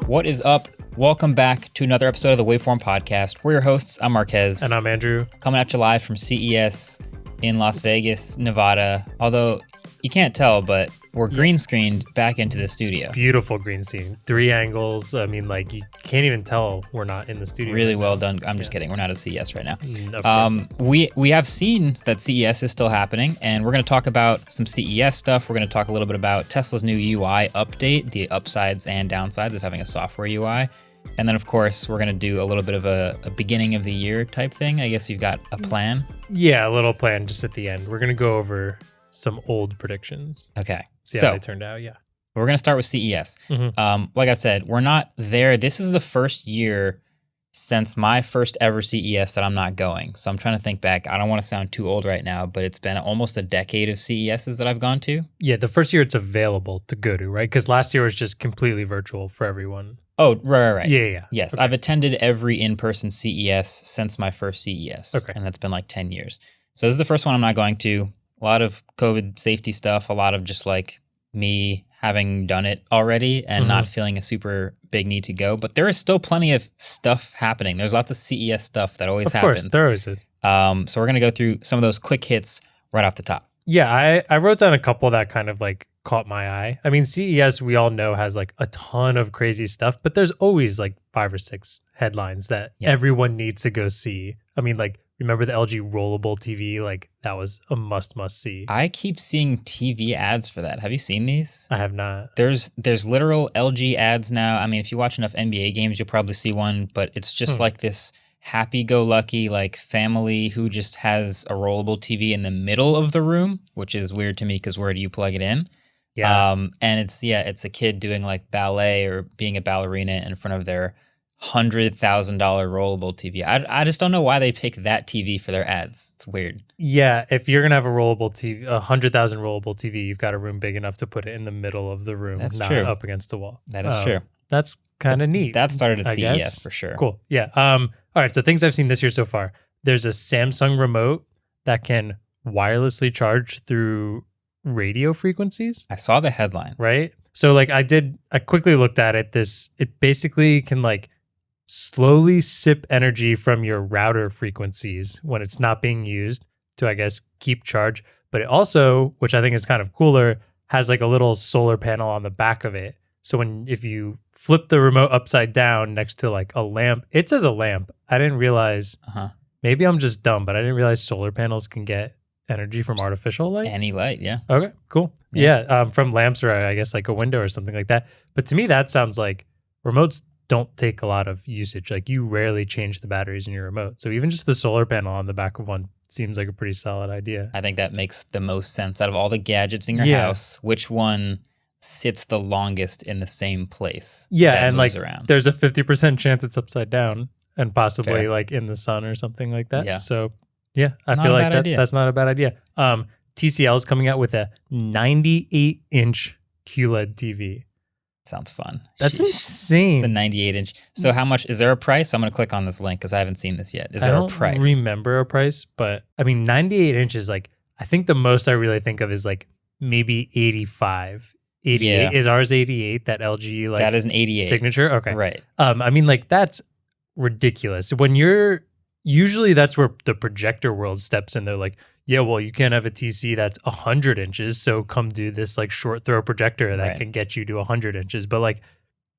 What is up? Welcome back to another episode of the Waveform podcast. We're your hosts. I'm Marques. And I'm Andrew. Coming at you live from CES in Las Vegas, Nevada. Although you can't tell, but we're green screened back into the studio. Beautiful green screen. 3 angles. I mean, like, you can't even tell we're not in the studio. Really well done. I'm just kidding. We're not at CES right now. Of course not. We have seen that CES is still happening, and we're going to talk about some CES stuff. We're going to talk a little bit about Tesla's new UI update, the upsides and downsides of having a software UI. And then, of course, we're going to do a little bit of a beginning of the year type thing. I guess you've got a plan. Yeah, a little plan just at the end. We're going to go over some old predictions. Okay. See so how they turned out. Yeah. We're going to start with CES. Like I said, we're not there. This is the first year since my first ever CES that I'm not going. So I'm trying to think back. I don't want to sound too old right now, but it's been almost a decade of CESs that I've gone to. Yeah, the first year it's available to go to, right? Because last year was just completely virtual for everyone. Oh, right. Yeah. Yes, Okay. I've attended every in-person CES since my first CES, Okay. and that's been like 10 years. So this is the first one I'm not going to. A lot of COVID safety stuff, a lot of just like me having done it already and not feeling a super big need to go. But there is still plenty of stuff happening. There's lots of CES stuff that always happens. Of course, there always is. So we're going to go through some of those quick hits right off the top. Yeah, I wrote down a couple that kind of like caught my eye. I mean, CES, we all know, has like a ton of crazy stuff, but there's always like 5 or 6 headlines that everyone needs to go see. I mean, like, remember the LG rollable TV? Like, that was a must see. I keep seeing TV ads for that. Have you seen these? I have not. There's literal LG ads now. I mean, if you watch enough NBA games, you'll probably see one, but it's just like this happy-go-lucky like family who just has a rollable TV in the middle of the room, which is weird to me because where do you plug it in? Yeah. And it's a kid doing like ballet or being a ballerina in front of their $100,000 rollable TV. I just don't know why they pick that TV for their ads. It's weird. Yeah, if you're gonna have a rollable TV, 100,000 rollable TV, you've got a room big enough to put it in the middle of the room, That's not true. up against the wall. That is true. That's kind of neat. That started at I CES guess. for sure. Cool. Yeah. All right. So things I've seen this year so far. There's a Samsung remote that can wirelessly charge through radio frequencies. I saw the headline. Right. So like I quickly looked at it. It basically can like slowly sip energy from your router frequencies when it's not being used to, I guess, keep charge. But it also, which I think is kind of cooler, has like a little solar panel on the back of it. So if you flip the remote upside down next to like a lamp, it says a lamp. I didn't realize, maybe I'm just dumb, but I didn't realize solar panels can get energy from artificial lights. Any light, yeah. Okay, cool. Yeah, from lamps or I guess like a window or something like that. But to me, that sounds like remotes don't take a lot of usage. Like you rarely change the batteries in your remote. So even just the solar panel on the back of one seems like a pretty solid idea. I think that makes the most sense out of all the gadgets in your house. Which one sits the longest in the same place? Yeah, and like around? There's a 50% chance it's upside down and possibly Fair. like in the sun or something like that. Yeah. So yeah, I Not feel a like bad idea. that's not a bad idea. TCL is coming out with a 98-inch QLED TV. Sounds fun. That's Sheesh. insane. It's a 98-inch. So how much, is there a price? I'm going to click on this link because I haven't seen this yet. Is there a price? I don't remember a price, but I mean, 98 inches, like, I think the most I really think of is like maybe 85. 88. Yeah. Is ours 88, that LG like That is an 88. signature? Okay. Right. I mean, like, that's ridiculous. Usually that's where the projector world steps in. They're like, yeah, well, you can't have a TC that's 100 inches, so come do this like short throw projector that can get you to 100 inches. But like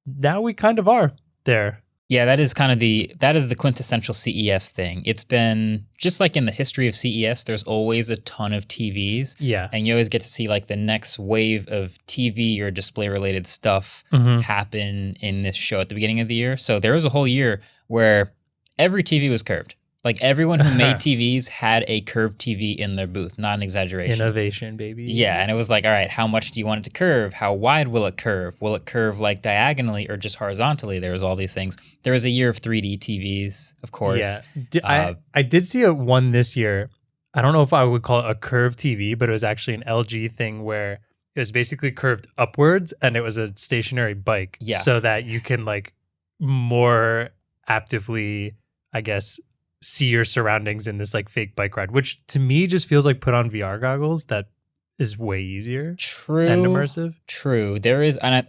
now we kind of are there. Yeah, that is the quintessential CES thing. It's been just like in the history of CES, there's always a ton of TVs. Yeah. And you always get to see like the next wave of TV or display related stuff happen in this show at the beginning of the year. So there was a whole year where every TV was curved. Like everyone who made TVs had a curved TV in their booth, not an exaggeration. Innovation, baby. Yeah, and it was like, all right, how much do you want it to curve? How wide will it curve? Will it curve like diagonally or just horizontally? There was all these things. There was a year of 3D TVs, of course. Yeah, I did see one this year. I don't know if I would call it a curved TV, but it was actually an LG thing where it was basically curved upwards and it was a stationary bike. Yeah. So that you can like more aptively, I guess, see your surroundings in this like fake bike ride, which to me just feels like put on VR goggles that is way easier True. and immersive. True. There's I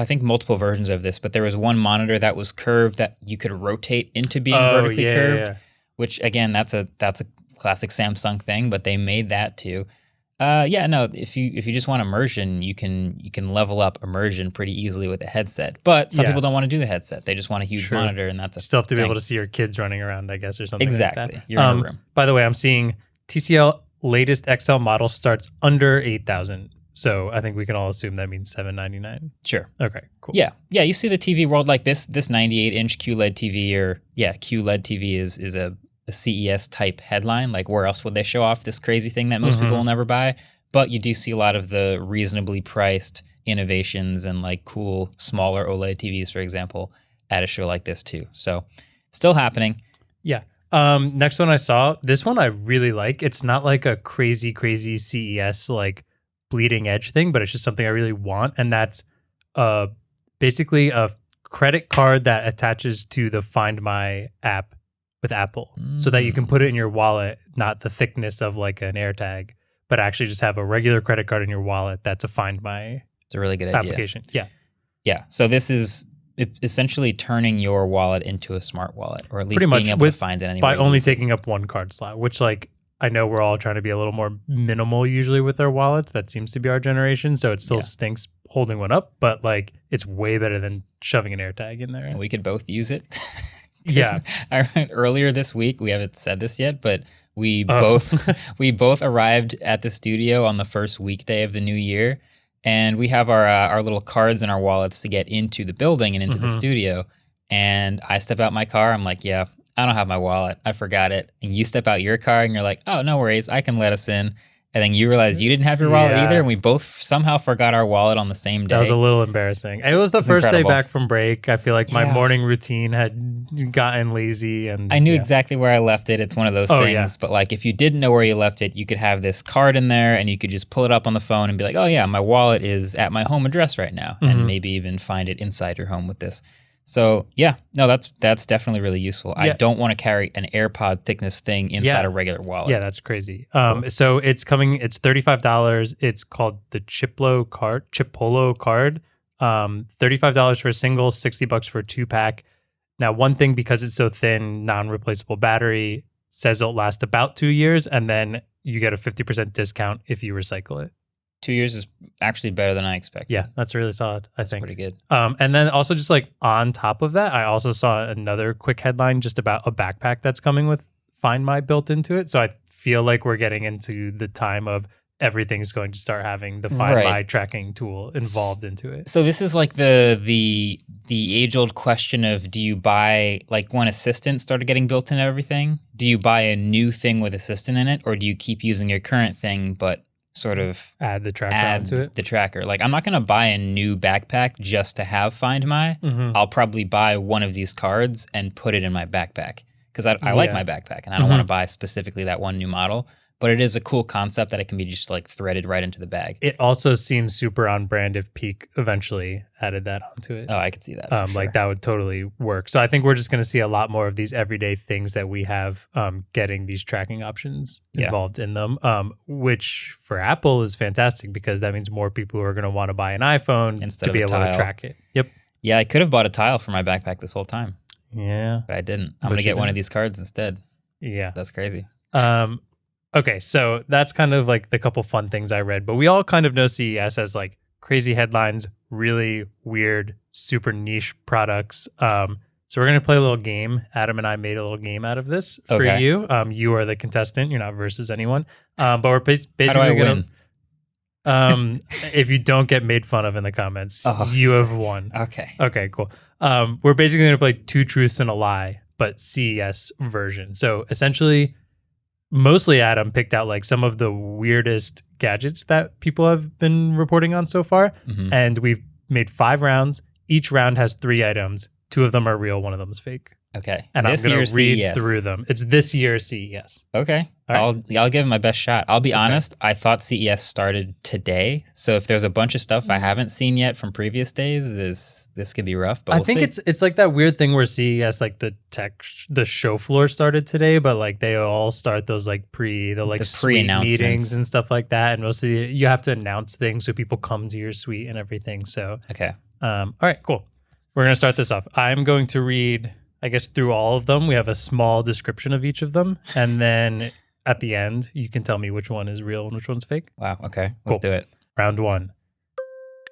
think multiple versions of this, but there was one monitor that was curved that you could rotate into being vertically curved, which again, that's a classic Samsung thing, but they made that too. If you just want immersion, you can level up immersion pretty easily with a headset. But some people don't want to do the headset; they just want a huge monitor, and that's still have to be able to see your kids running around, I guess, or something. Exactly. Like that. You're in a room. By the way, I'm seeing TCL latest XL model starts under 8,000. So I think we can all assume that means $799. Sure. Okay. Cool. Yeah. You see the TV world like this 98-inch QLED TV QLED TV is a CES type headline. Like, where else would they show off this crazy thing that most people will never buy? But you do see a lot of the reasonably priced innovations and like cool smaller OLED TVs, for example, at a show like this too. So still happening. Yeah. Next one I saw, this one I really like. It's not like a crazy CES like bleeding edge thing, but it's just something I really want. And that's basically a credit card that attaches to the Find My app with Apple so that you can put it in your wallet, not the thickness of like an AirTag, but actually just have a regular credit card in your wallet that's a Find My It's a really good application. Idea. Yeah. So this is essentially turning your wallet into a smart wallet, or at least being able to find it anywhere. By only taking up one card slot, which like I know we're all trying to be a little more minimal usually with our wallets. That seems to be our generation. So it still stinks holding one up, but like it's way better than shoving an AirTag in there. And we could both use it. Yeah. Earlier this week, we haven't said this yet, but we both arrived at the studio on the first weekday of the new year. And we have our little cards in our wallets to get into the building and into the studio. And I step out my car. I'm like, yeah, I don't have my wallet. I forgot it. And you step out your car and you're like, oh, no worries. I can let us in. And then you realize you didn't have your wallet either. And we both somehow forgot our wallet on the same day. That was a little embarrassing. It was the first day back from break. I feel like my morning routine had gotten lazy. And I knew exactly where I left it. It's one of those things. Yeah. But like, if you didn't know where you left it, you could have this card in there and you could just pull it up on the phone and be like, oh yeah, my wallet is at my home address right now. And maybe even find it inside your home with this. So yeah, no, that's definitely really useful. Yeah. I don't want to carry an AirPod thickness thing inside a regular wallet. Yeah, that's crazy. Cool. So it's $35. It's called the Chipolo card. $35 for a single, $60 for a 2-pack. Now, one thing, because it's so thin, non-replaceable battery, says it'll last about 2 years, and then you get a 50% discount if you recycle it. 2 years is actually better than I expected. Yeah, that's really solid, I think. Pretty good. And then also just like on top of that, I also saw another quick headline just about a backpack that's coming with Find My built into it. So I feel like we're getting into the time of everything's going to start having the Find My tracking tool involved into it. So this is like the age-old question of, do you buy, like when Assistant started getting built into everything, do you buy a new thing with Assistant in it, or do you keep using your current thing but sort of add the tracker onto it? The tracker. Like, I'm not going to buy a new backpack just to have Find My. I'll probably buy one of these cards and put it in my backpack because I like my backpack and I don't want to buy specifically that one new model. But it is a cool concept that it can be just like threaded right into the bag. It also seems super on brand if Peak eventually added that onto it. Oh, I could see that. For sure. Like that would totally work. So I think we're just going to see a lot more of these everyday things that we have getting these tracking options involved in them, which for Apple is fantastic because that means more people are going to want to buy an iPhone instead to be able to track it. Yep. Yeah, I could have bought a tile for my backpack this whole time. Yeah. But I didn't. I'm going to get one of these cards instead. Yeah. That's crazy. Okay, so that's kind of like the couple fun things I read, but we all kind of know CES as like crazy headlines, really weird, super niche products. So we're going to play a little game. Adam and I made a little game out of this for you. You are the contestant. You're not versus anyone. But we're basically going to... if you don't get made fun of in the comments, you have won. Okay, cool. We're basically going to play 2 truths and a lie, but CES version. So essentially... Mostly Adam picked out like some of the weirdest gadgets that people have been reporting on so far. And we've made 5 rounds. Each round has 3 items. 2 of them are real. 1 of them is fake. Okay. And This I'm going year's to read CES. through them. It's this year's CES. Okay. All right. I'll give it my best shot. I'll be honest, I thought CES started today. So if there's a bunch of stuff I haven't seen yet from previous days, this could be rough, but I we'll think see. it's like that weird thing where CES, like the show floor started today, but like they all start those like suite pre-announcements. meetings and stuff like that. And mostly you have to announce things so people come to your suite and everything. So, Okay. all right, cool. We're going to start this off. I'm going to read, I guess, through all of them. We have a small description of each of them. And then at the end, you can tell me which one is real and which one's fake. Wow. Okay. Let's do it. Round 1.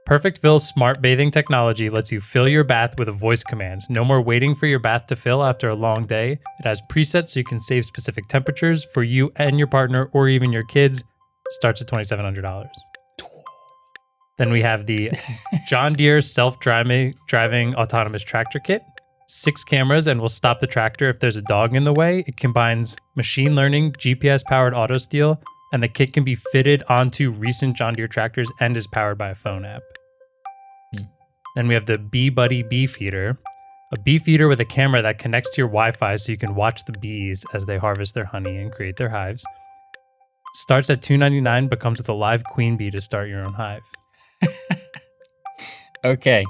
Perfect Fill smart bathing technology lets you fill your bath with a voice command. No more waiting for your bath to fill after a long day. It has presets so you can save specific temperatures for you and your partner or even your kids. Starts at $2,700. Then we have the John Deere self-driving autonomous tractor kit. 6 cameras and will stop the tractor if there's a dog in the way. It combines machine learning, GPS-powered auto steal, and the kit can be fitted onto recent John Deere tractors and is powered by a phone app. Then we have the Bee Buddy bee feeder, a bee feeder with a camera that connects to your Wi-Fi so you can watch the bees as they harvest their honey and create their hives. Starts at $299 but comes with a live queen bee to start your own hive. Okay.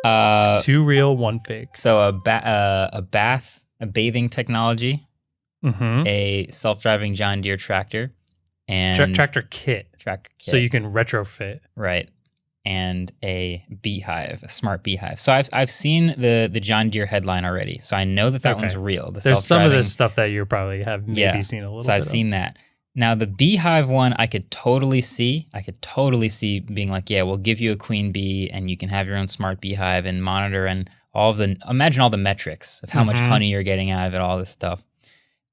2 real, 1 fake. So a bathing technology, a self-driving John Deere tractor, and Tractor kit. Tractor kit. So you can retrofit. Right. And a beehive, a smart beehive. So I've seen the John Deere headline already. So I know that one's real. There's some of this stuff that you probably have maybe seen a little bit. So I've seen that. Now the beehive one, I could totally see being like, yeah, we'll give you a queen bee and you can have your own smart beehive and monitor and imagine all the metrics of how much honey you're getting out of it, all this stuff.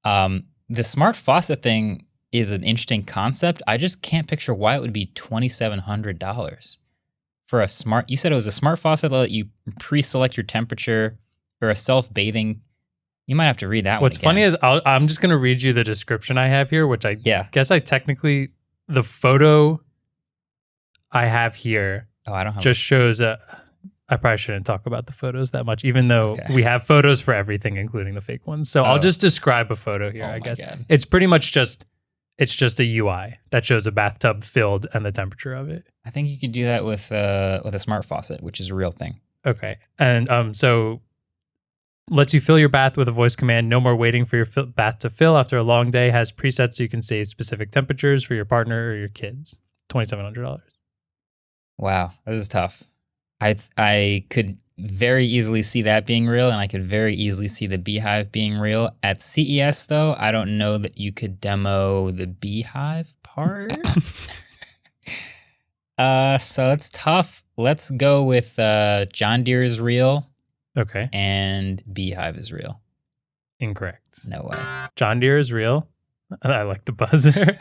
The smart faucet thing is an interesting concept. I just can't picture why it would be $2,700 for a smart. You said it was a smart faucet that let you pre-select your temperature or a self-bathing. You might have to read that one. What's funny is I'm just going to read you the description I have here, which I guess the photo I have here I don't have just shows I probably shouldn't talk about the photos that much, even though we have photos for everything, including the fake ones. So I'll just describe a photo here, I guess. God. It's pretty much just a UI that shows a bathtub filled and the temperature of it. I think you could do that with a smart faucet, which is a real thing. Okay. And so lets you fill your bath with a voice command. No more waiting for your bath to fill after a long day. Has presets so you can save specific temperatures for your partner or your kids. $2,700. Wow, this is tough. I could very easily see that being real, and I could very easily see the beehive being real. At CES, though, I don't know that you could demo the beehive part. So it's tough. Let's go with John Deere is real. Okay. And beehive is real. Incorrect. No way. John Deere is real. I like the buzzer.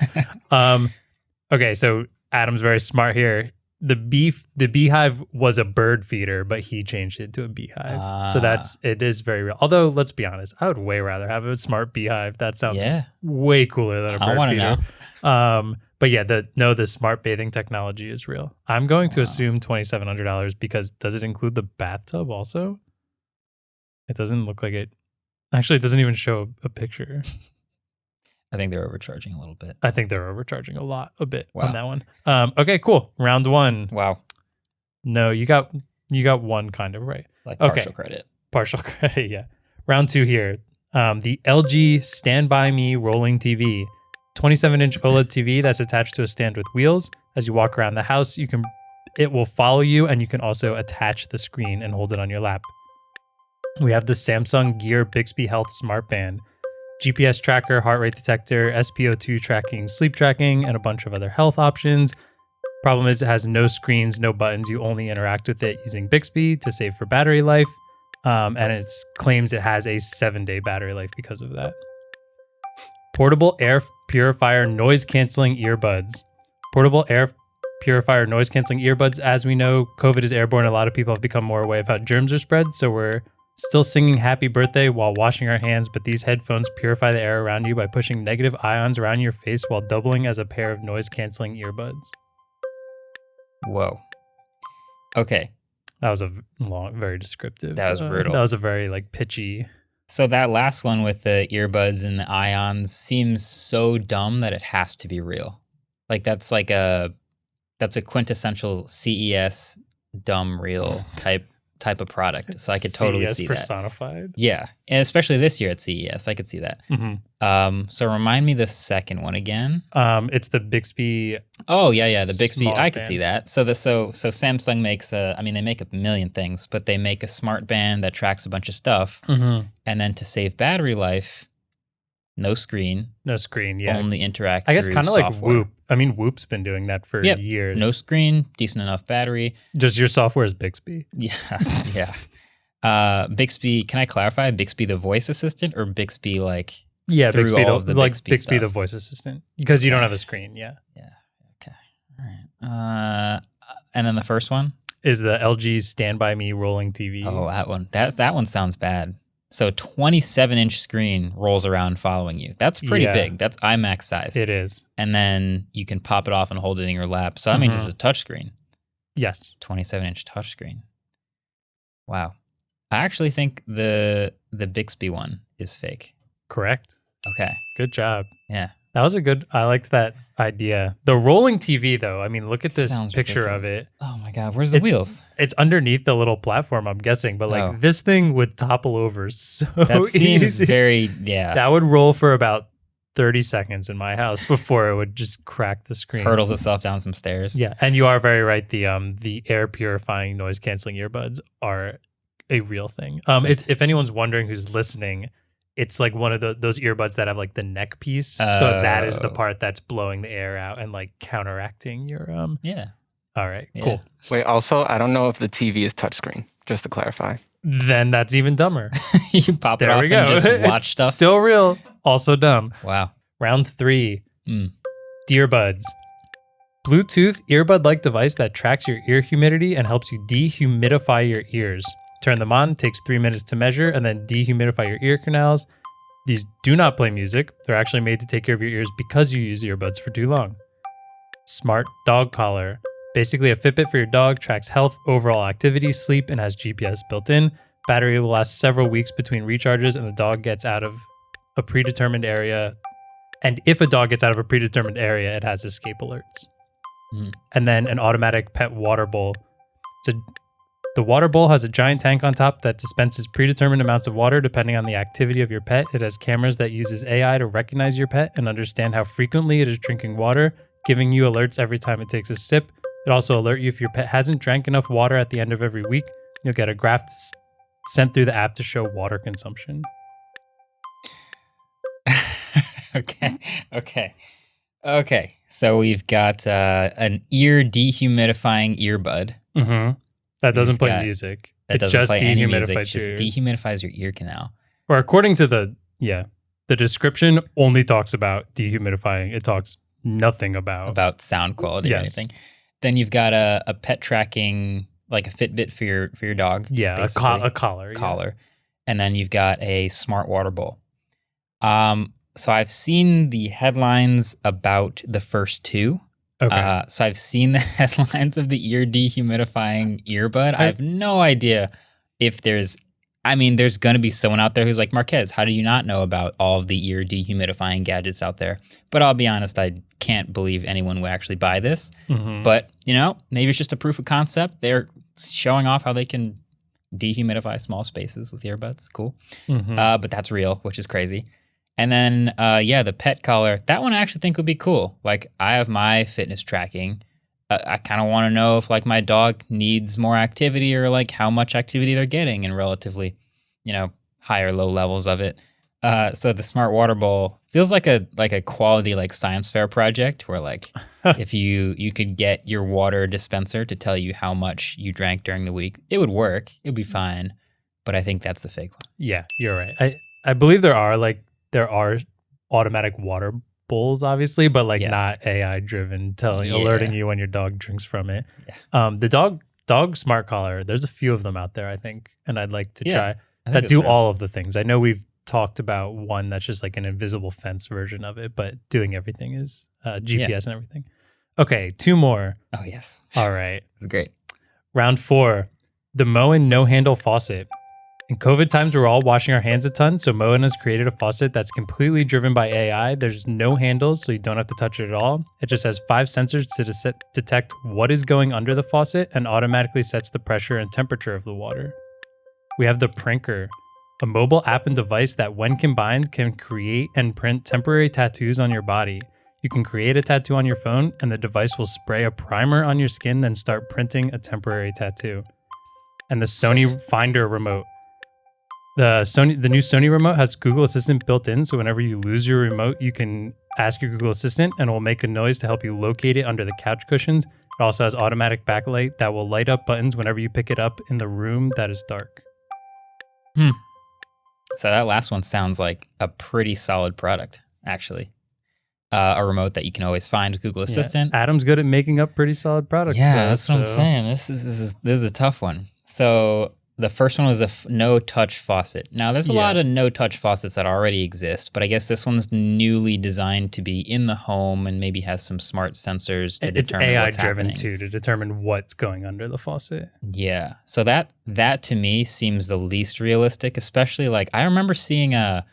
Okay, so Adam's very smart here. The beehive was a bird feeder, but he changed it to a beehive. So it is very real. Although, let's be honest, I would way rather have a smart beehive. That sounds way cooler than a bird feeder. Know. But yeah, the smart bathing technology is real. I'm going to assume $2,700 because does it include the bathtub also? It doesn't look like it. Actually, it doesn't even show a picture. I think they're overcharging a little bit. I think they're overcharging a bit on that one. Okay, cool. Round 1. Wow. No, you got one kind of right. Like partial credit. Partial credit, yeah. Round 2 here. The LG Stand By Me rolling TV. 27-inch OLED TV that's attached to a stand with wheels. As you walk around the house, it will follow you, and you can also attach the screen and hold it on your lap. We have the Samsung Gear Bixby Health Smart Band. GPS tracker, heart rate detector, SpO2 tracking, sleep tracking, and a bunch of other health options. Problem is it has no screens, no buttons. You only interact with it using Bixby to save for battery life. And it claims it has a 7-day battery life because of that. Portable air purifier noise canceling earbuds. Portable air purifier noise canceling earbuds. As we know, COVID is airborne. A lot of people have become more aware of how germs are spread. So we're still singing happy birthday while washing our hands, but these headphones purify the air around you by pushing negative ions around your face while doubling as a pair of noise-canceling earbuds. Whoa. Okay. That was a long, very descriptive. That was brutal. That was a very like pitchy. So that last one with the earbuds and the ions seems so dumb that it has to be real. Like that's a quintessential CES dumb real type of product. So I could totally CES see personified. that. Yeah, and especially this year at CES, I could see that. So remind me the second one again. It's the Bixby. Oh yeah, the Bixby. Smart I could band. see that. So Samsung makes they make a million things, but they make a smart band that tracks a bunch of stuff, and then to save battery life, no screen, Yeah, only interact. I guess through kind of like software. Whoop. I mean, Whoop's been doing that for years. No screen, decent enough battery. Just your software is Bixby. Yeah. Bixby. Can I clarify? Bixby the voice assistant or Bixby like? Yeah, through Bixby, all of the Bixby Bixby stuff? the voice assistant, because you don't have a screen. Yeah. Okay. All right. And then the first one is the LG Stand By Me rolling TV. Oh, that one. That one sounds bad. So 27-inch screen rolls around following you. That's pretty big. That's iMac size. It is. And then you can pop it off and hold it in your lap. So that means it's a touch screen. Yes. 27-inch touch screen. Wow. I actually think the Bixby one is fake. Correct. Okay. Good job. Yeah. That was I liked that idea. The rolling TV, though, I mean, look at this Sounds picture ridiculous. of it. Oh my God. Where's the wheels? It's underneath the little platform, I'm guessing, but like this thing would topple over so That seems easy. very, yeah. That would roll for about 30 seconds in my house before it would just crack the screen. Hurdles itself down some stairs. Yeah, and you are very right. The air purifying, noise canceling earbuds are a real thing. If anyone's wondering who's listening, it's like one of those earbuds that have like the neck piece. So that is the part that's blowing the air out and like counteracting your Yeah. All right, Yeah. cool. Wait, also, I don't know if the TV is touchscreen, just to clarify. Then that's even dumber. You pop it There off we go. and just watch It's stuff. Still real, also dumb. Wow. Round 3. Mm. Dearbuds. Bluetooth earbud-like device that tracks your ear humidity and helps you dehumidify your ears. Turn them on, takes 3 minutes to measure, and then dehumidify your ear canals. These do not play music. They're actually made to take care of your ears because you use earbuds for too long. Smart dog collar. Basically a Fitbit for your dog, tracks health, overall activity, sleep, and has GPS built in. Battery will last several weeks between recharges, and the dog gets out of a predetermined area. And if a dog gets out of a predetermined area, it has escape alerts. And then an automatic pet water bowl. The water bowl has a giant tank on top that dispenses predetermined amounts of water depending on the activity of your pet. It has cameras that uses AI to recognize your pet and understand how frequently it is drinking water, giving you alerts every time it takes a sip. It also alert you if your pet hasn't drank enough water at the end of every week. You'll get a graph sent through the app to show water consumption. Okay. So we've got an ear dehumidifying earbud. Mm-hmm. That doesn't We've play got- music. That It doesn't just play any music. dehumidifies Just your- dehumidifies your ear canal. Or according to the description only talks about dehumidifying. It talks nothing about Sound quality or Yes. anything. Then you've got a pet tracking, like a Fitbit for your dog. a basically. collar. Yeah. Collar. And then you've got a smart water bowl. So I've seen the headlines about the first two. Okay. So I've seen the headlines of the ear dehumidifying earbud. I have no idea if there's going to be someone out there who's like, Marquez, how do you not know about all of the ear dehumidifying gadgets out there? But I'll be honest, I can't believe anyone would actually buy this. Mhm. But, maybe it's just a proof of concept. They're showing off how they can dehumidify small spaces with earbuds. Cool. Mhm. But that's real, which is crazy. And then, the pet collar, that one I actually think would be cool. Like, I have my fitness tracking. I kind of want to know if, like, my dog needs more activity or, like, how much activity they're getting in relatively, high or low levels of it. So the smart water bowl feels like a quality, like, science fair project where, like, if you could get your water dispenser to tell you how much you drank during the week, it would work. It would be fine. But I think that's the fake one. Yeah, you're right. I believe there are automatic water bowls, obviously, but not AI driven, alerting you when your dog drinks from it. Yeah. The dog smart collar, there's a few of them out there, I think, and I'd like to try I think that it's do real. all of the things. I know we've talked about one that's just like an invisible fence version of it, but doing everything is GPS and everything. Okay, 2 more. Oh, yes. All right. It's great. Round 4. The Moen no-handle faucet. In COVID times, we're all washing our hands a ton, so Moen has created a faucet that's completely driven by AI. There's no handles, so you don't have to touch it at all. It just has 5 sensors to detect what is going under the faucet and automatically sets the pressure and temperature of the water. We have the Prinker, a mobile app and device that, when combined, can create and print temporary tattoos on your body. You can create a tattoo on your phone, and the device will spray a primer on your skin, then start printing a temporary tattoo. And the Sony Finder remote. The new Sony remote has Google Assistant built in, so whenever you lose your remote, you can ask your Google Assistant and it will make a noise to help you locate it under the couch cushions. It also has automatic backlight that will light up buttons whenever you pick it up in the room that is dark. So that last one sounds like a pretty solid product, actually. A remote that you can always find with Google Assistant. Yeah, Adam's good at making up pretty solid products. Yeah, that's what I'm saying. This is a tough one. So the first one was a no-touch faucet. Now, there's a lot of no-touch faucets that already exist, but I guess this one's newly designed to be in the home and maybe has some smart sensors to determine what's happening. It's AI-driven, too, to determine what's going under the faucet. Yeah. So that to me seems the least realistic, especially like I remember seeing I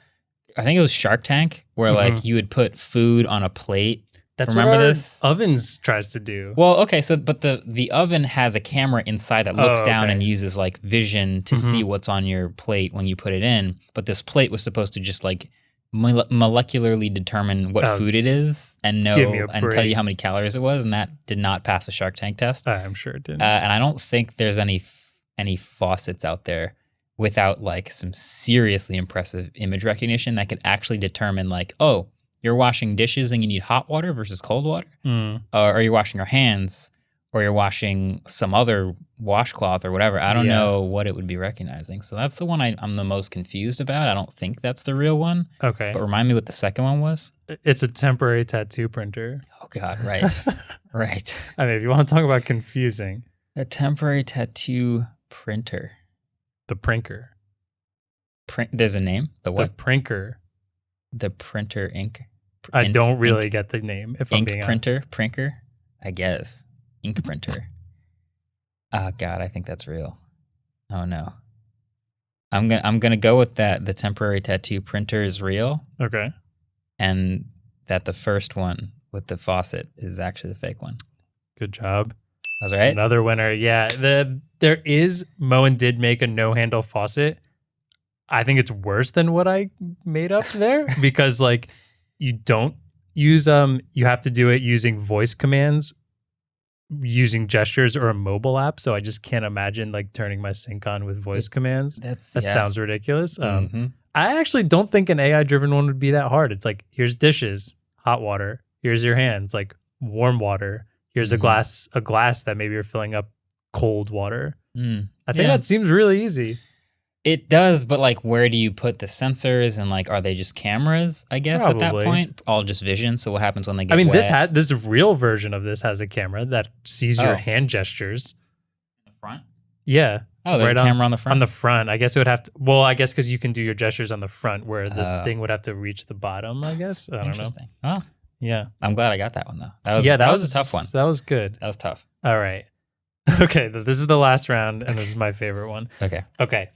think it was Shark Tank, where like you would put food on a plate. That's Remember what our this? ovens tries to do. Well, okay, so but the oven has a camera inside that looks down and uses like vision to see what's on your plate when you put it in. But this plate was supposed to just like molecularly determine what food it is and tell you how many calories it was, and that did not pass the Shark Tank test. I'm sure it didn't. And I don't think there's any faucets out there without like some seriously impressive image recognition that could actually determine like, oh, you're washing dishes and you need hot water versus cold water, or you're washing your hands, or you're washing some other washcloth or whatever. I don't know what it would be recognizing. So that's the one I'm the most confused about. I don't think that's the real one. Okay. But remind me what the second one was. It's a temporary tattoo printer. Oh, God, right. Right. I mean, if you want to talk about confusing. A temporary tattoo printer. The Prinker. There's a name? The what? The Prinker. The printer ink. I don't really get the name. If I'm being printer, honest. Prinker, I guess. Ink printer. Oh God, I think that's real. Oh no. I'm gonna go with that. The temporary tattoo printer is real. Okay. And that the first one with the faucet is actually the fake one. Good job. I was right. Another winner. Yeah. Moen did make a no-handle faucet. I think it's worse than what I made up there because like you don't use you have to do it using voice commands, using gestures or a mobile app. So I just can't imagine like turning my sink on with voice commands. That sounds ridiculous. I actually don't think an AI driven one would be that hard. It's like, here's dishes, hot water. Here's your hands, like warm water. Here's a glass that maybe you're filling up cold water. I think that seems really easy. It does, but like, where do you put the sensors, and like, are they just cameras? I guess at that point, all just vision. So what happens when they get wet? This real version of this has a camera that sees your hand gestures. In the front? Yeah. Oh, there's a camera on the front. On the front, I guess it would have to. Well, I guess because you can do your gestures on the front, where the thing would have to reach the bottom. I guess. I don't know. Interesting. Oh, yeah. I'm glad I got that one though. That was a tough one. That was good. That was tough. All right. Okay, this is the last round, and this is my favorite one. Okay.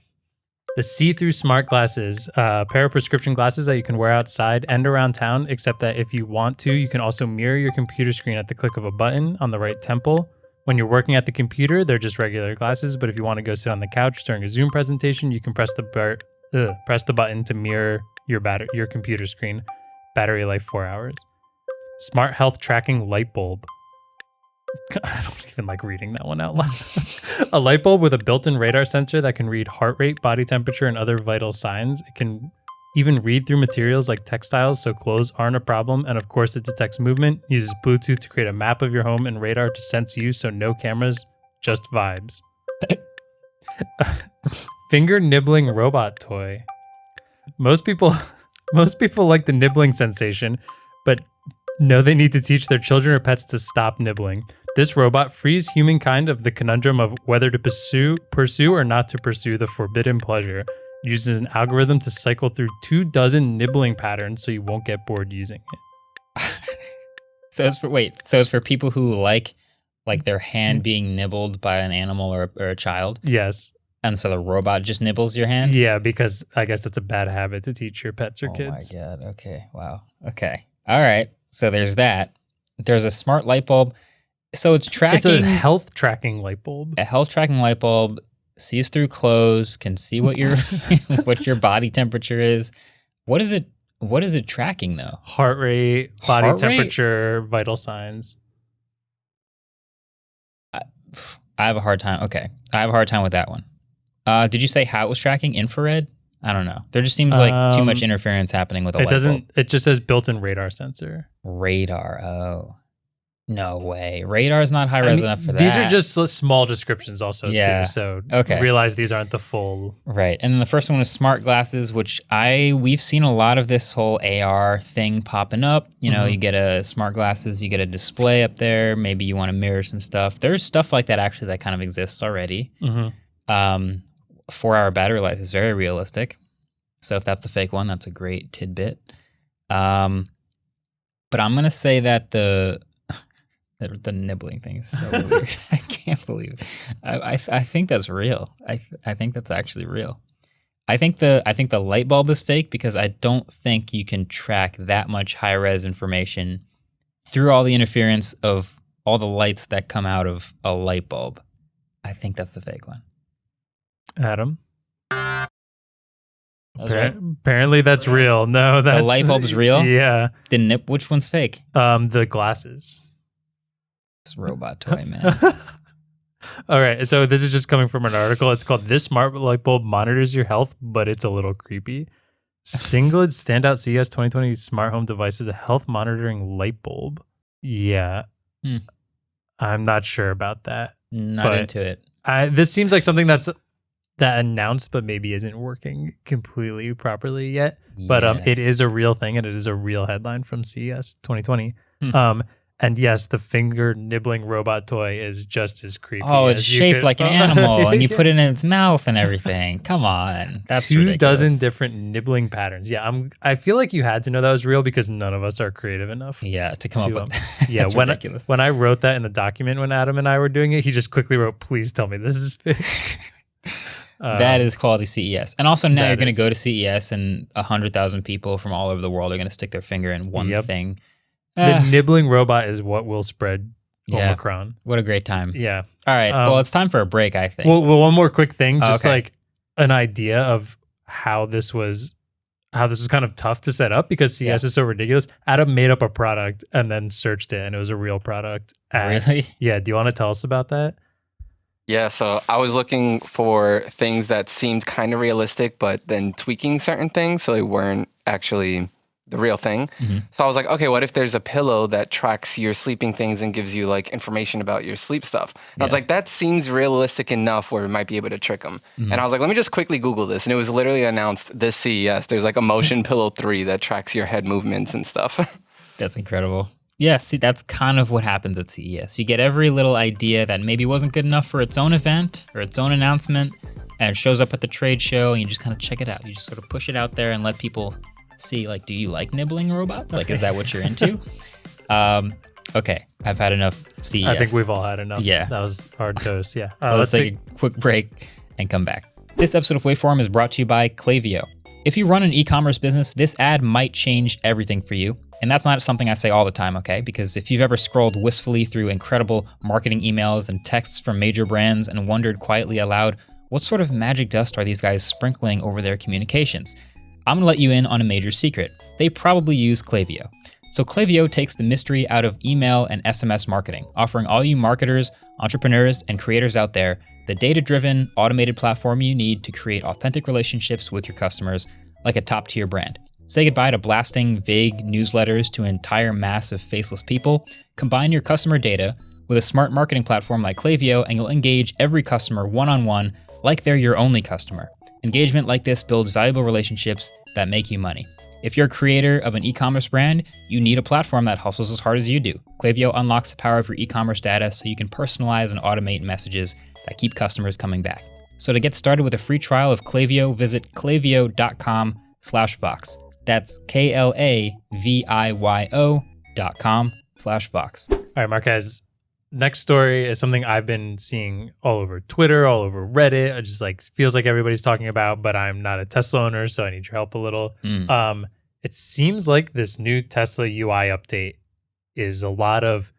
The see-through smart glasses, a pair of prescription glasses that you can wear outside and around town, except that if you want to, you can also mirror your computer screen at the click of a button on the right temple. When you're working at the computer, they're just regular glasses, but if you want to go sit on the couch during a Zoom presentation, you can press the button to mirror your computer screen. Battery life 4 hours. Smart health tracking light bulb. I don't even like reading that one out loud. A light bulb with a built-in radar sensor that can read heart rate, body temperature, and other vital signs. It can even read through materials like textiles, so clothes aren't a problem. And of course, it detects movement, uses Bluetooth to create a map of your home, and radar to sense you, so no cameras, just vibes. Finger nibbling robot toy. Most people like the nibbling sensation, but know they need to teach their children or pets to stop nibbling. This robot frees humankind of the conundrum of whether to pursue or not to pursue the forbidden pleasure. It uses an algorithm to cycle through 24 nibbling patterns so you won't get bored using it. So it's for people who like like their hand being nibbled by an animal or a child. Yes. And so the robot just nibbles your hand? Yeah, because I guess it's a bad habit to teach your pets or kids. Oh my God. Okay. Wow. Okay. All right. So there's that. There's a smart light bulb. So it's tracking. It's a health tracking light bulb. A health tracking light bulb sees through clothes, can see what your what your body temperature is. What is it tracking though? Heart rate, body Heart rate? temperature, vital signs. I have a hard time. Okay. I have a hard time with that one. Did you say how it was tracking? Infrared? I don't know. There just seems like too much interference happening with a light bulb. It just says built-in radar sensor. Radar. Oh. No way. Radar is not high res enough for that. These are just small descriptions also Yeah. too. So Okay. realize these aren't the full. Right. And then the first one is smart glasses, which we've seen a lot of this whole AR thing popping up. You know, you get a smart glasses, you get a display up there. Maybe you want to mirror some stuff. There's stuff like that actually that kind of exists already. 4-hour battery life is very realistic. So if that's the fake one, that's a great tidbit. But I'm going to say that the nibbling thing is so weird. I can't believe it. I think that's real. I think that's actually real. I think the light bulb is fake because I don't think you can track that much high res information through all the interference of all the lights that come out of a light bulb. I think that's the fake one. Adam. That's right. Apparently that's real. No, that's The light bulb's real? Yeah. Which one's fake? The glasses. This robot toy, man. All right. So this is just coming from an article. It's called "This Smart Light Bulb Monitors Your Health, but It's a Little Creepy." Singled standout CES 2020 smart home devices, a health monitoring light bulb. Yeah. I'm not sure about that. Not into it. This seems like something that announced, but maybe isn't working completely properly yet. Yeah. But it is a real thing, and it is a real headline from CES 2020. And yes, the finger nibbling robot toy is just as creepy. Oh, it's shaped like an animal, and you put it in its mouth and everything. Come on, that's 24 different nibbling patterns. Yeah, I feel like you had to know that was real because none of us are creative enough. Yeah, to come up with. Yeah, That's ridiculous. When I wrote that in the document when Adam and I were doing it, he just quickly wrote, "Please tell me this is fake." That is quality CES. And also now you're going to go to CES and 100,000 people from all over the world are going to stick their finger in one thing. The nibbling robot is what will spread Omicron. What a great time. Yeah. All right. Well, it's time for a break, I think. Well, one more quick thing. Just like an idea of how this was kind of tough to set up because CES is so ridiculous. Adam made up a product and then searched it and it was a real product. Really? Yeah. Do you want to tell us about that? Yeah, so I was looking for things that seemed kind of realistic, but then tweaking certain things so they weren't actually the real thing. So I was like, okay, what if there's a pillow that tracks your sleeping things and gives you like information about your sleep stuff? And I was like, that seems realistic enough where we might be able to trick them. And I was like, let me just quickly Google this. And it was literally announced this CES. There's like a Motion Pillow 3 that tracks your head movements and stuff. That's incredible. Yeah, see, that's kind of what happens at CES. You get every little idea that maybe wasn't good enough for its own event or its own announcement, and it shows up at the trade show, and you just kind of check it out. You just sort of push it out there and let people see, like, do you like nibbling robots? Like, is that what you're into? Okay, I've had enough CES. I think we've all had enough. Yeah. That was hard dose. Yeah. Let's take a quick break and come back. This episode of Waveform is brought to you by Klayvio. If you run an e-commerce business, this ad might change everything for you. And that's not something I say all the time, okay? Because if you've ever scrolled wistfully through incredible marketing emails and texts from major brands and wondered quietly aloud, what sort of magic dust are these guys sprinkling over their communications? I'm gonna let you in on a major secret. They probably use Klayvio. So Klayvio takes the mystery out of email and SMS marketing, offering all you marketers, entrepreneurs, and creators out there the data-driven, automated platform you need to create authentic relationships with your customers like a top-tier brand. Say goodbye to blasting vague newsletters to an entire mass of faceless people. Combine your customer data with a smart marketing platform like Klayvio, and you'll engage every customer one-on-one like they're your only customer. Engagement like this builds valuable relationships that make you money. If you're a creator of an e-commerce brand, you need a platform that hustles as hard as you do. Klayvio unlocks the power of your e-commerce data so you can personalize and automate messages that keep customers coming back. So to get started with a free trial of Klayvio, visit klayvio.com/vox. That's KLAVIYO.com/vox. All right, Marquez, next story is something I've been seeing all over Twitter, all over Reddit. It just like feels like everybody's talking about, but I'm not a Tesla owner, so I need your help a little. It seems like this new Tesla UI update is a lot of,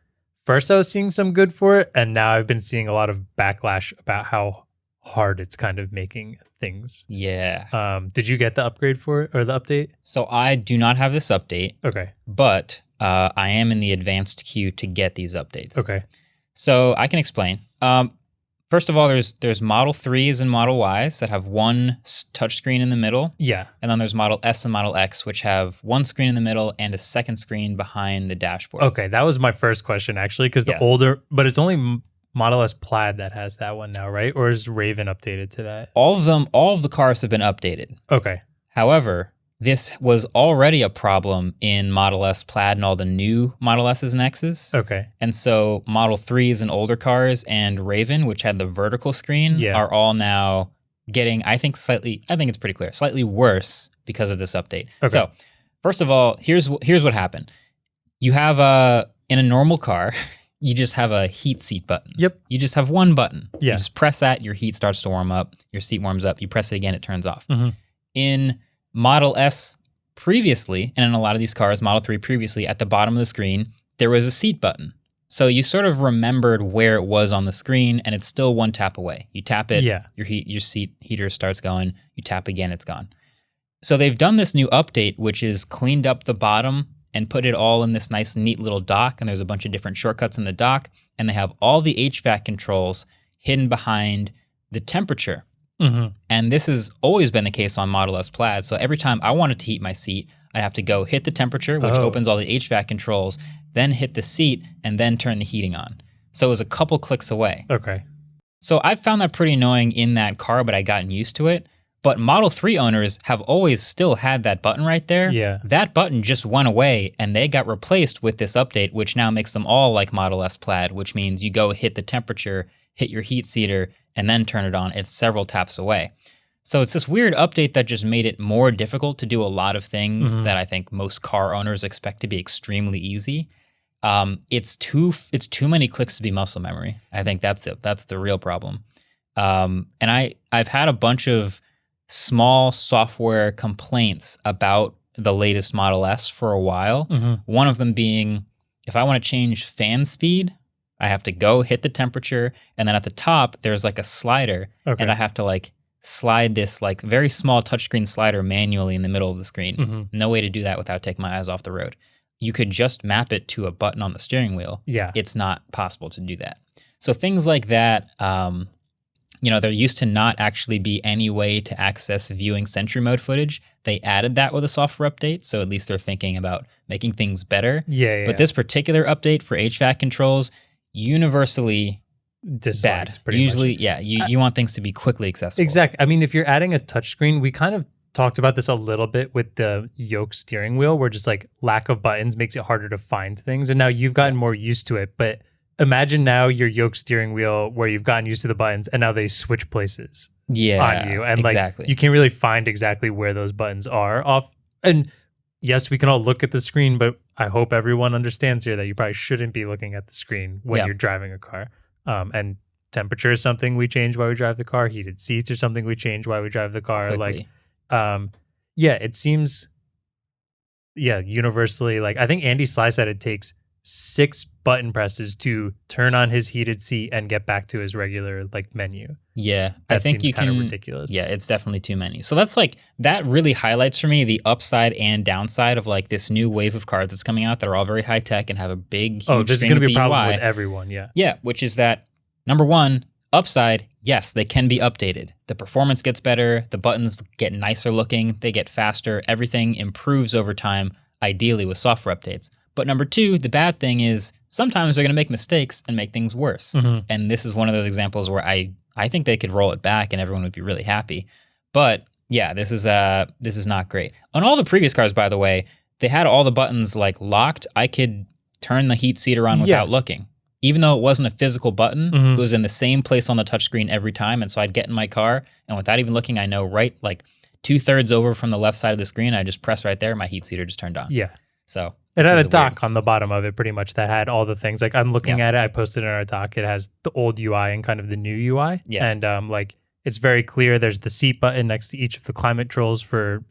first I was seeing some good for it, and now I've been seeing a lot of backlash about how hard it's kind of making things. Yeah. Did you get the upgrade for it or the update? So I do not have this update. Okay. But I am in the advanced queue to get these updates. Okay. So I can explain. First of all, there's Model 3s and Model Ys that have one touchscreen in the middle. Yeah. And then there's Model S and Model X, which have one screen in the middle and a second screen behind the dashboard. Okay, that was my first question, actually, because the older, but it's only Model S Plaid that has that one now, right? Or is Raven updated to that? All of the cars have been updated. Okay. However, this was already a problem in Model S Plaid and all the new Model S's and X's. Okay. And so Model 3s and older cars and Raven, which had the vertical screen, are all now getting, I think it's pretty clear, slightly worse because of this update. Okay. So first of all, here's what happened. You have in a normal car, you just have a heat seat button. Yep. You just have one button. Yeah. You just press that, your heat starts to warm up, your seat warms up, you press it again, it turns off. Mm-hmm. In Model S previously, and in a lot of these cars, Model 3 previously, at the bottom of the screen, there was a seat button. So you sort of remembered where it was on the screen, and it's still one tap away. You tap it, your seat heater starts going, you tap again, it's gone. So they've done this new update, which is cleaned up the bottom and put it all in this nice, neat little dock, and there's a bunch of different shortcuts in the dock, and they have all the HVAC controls hidden behind the temperature. Mm-hmm. And this has always been the case on Model S Plaid, so every time I wanted to heat my seat, I'd have to go hit the temperature, which opens all the HVAC controls, then hit the seat, and then turn the heating on. So it was a couple clicks away. Okay. So I found that pretty annoying in that car, but I gotten used to it. But Model 3 owners have always still had that button right there. Yeah. That button just went away, and they got replaced with this update, which now makes them all like Model S Plaid, which means you go hit the temperature, hit your heat seater, and then turn it on. It's several taps away. So it's this weird update that just made it more difficult to do a lot of things that I think most car owners expect to be extremely easy. It's too many clicks to be muscle memory. I think that's the real problem. And I've had a bunch of small software complaints about the latest Model S for a while. One of them being, if I want to change fan speed, I have to go hit the temperature, and then at the top there's like a slider, and I have to like slide this like very small touchscreen slider manually in the middle of the screen. No way to do that without taking my eyes off the road. You could just map it to a button on the steering wheel. Yeah, it's not possible to do that. So things like that. There used to not actually be any way to access viewing Sentry Mode footage. They added that with a software update, so at least they're thinking about making things better. But this particular update for HVAC controls, universally bad. Usually, you want things to be quickly accessible. Exactly. I mean, if you're adding a touchscreen, we kind of talked about this a little bit with the yoke steering wheel, where just like lack of buttons makes it harder to find things. And now you've gotten more used to it, but imagine now your yoke steering wheel where you've gotten used to the buttons and now they switch places on you. And like you can't really find exactly where those buttons are off. And yes, we can all look at the screen, but I hope everyone understands here that you probably shouldn't be looking at the screen when you're driving a car. And temperature is something we change while we drive the car. Heated seats are something we change while we drive the car. Quickly. It seems, universally, like I think Andy Sly said it takes 6 button presses to turn on his heated seat and get back to his regular like menu. Yeah, I think you can. Ridiculous. Yeah, it's definitely too many. So that really highlights for me the upside and downside of like this new wave of cards that's coming out that are all very high tech and have a big, huge this is going to be a problem UI. with everyone. Yeah, which is that number one, upside, yes, they can be updated. The performance gets better, the buttons get nicer looking, they get faster, everything improves over time, ideally with software updates. But number two, the bad thing is sometimes they're going to make mistakes and make things worse. And this is one of those examples where I think they could roll it back and everyone would be really happy. But yeah, this is not great. On all the previous cars, by the way, they had all the buttons like locked. I could turn the heat seater on without looking. Even though it wasn't a physical button, it was in the same place on the touchscreen every time. And so I'd get in my car and without even looking, I know like 2/3 over from the left side of the screen, I just press right there, my heat seater just turned on. Yeah. So It had a is doc on the bottom of it pretty much that had all the things. Like I'm looking at it, I posted it in our doc. It has the old UI and kind of the new UI. Yeah. And like it's very clear. There's the seat button next to each of the climate controls for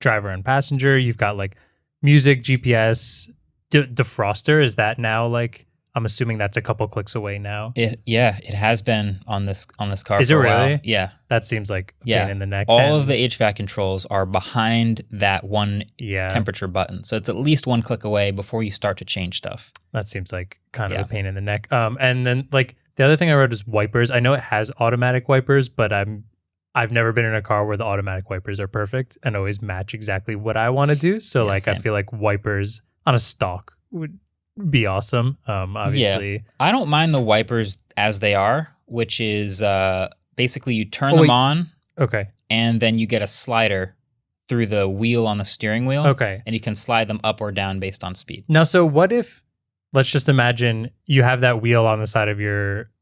driver and passenger. You've got like music, GPS, defroster. Is that now like, I'm assuming that's a couple clicks away now. It has been on this car. Is for it a really? while. Yeah. That seems like a pain in the neck. All of the HVAC controls are behind that one temperature button. So it's at least one click away before you start to change stuff. That seems like kind of a pain in the neck. And then like the other thing I wrote is wipers. I know it has automatic wipers, but I've never been in a car where the automatic wipers are perfect and always match exactly what I want to do. So I feel like wipers on a stalk would be awesome. Obviously. Yeah. I don't mind the wipers as they are, which is basically you turn them on. Okay. And then you get a slider through the wheel on the steering wheel. Okay. And you can slide them up or down based on speed. Now, so what if, let's just imagine you have that wheel on the side of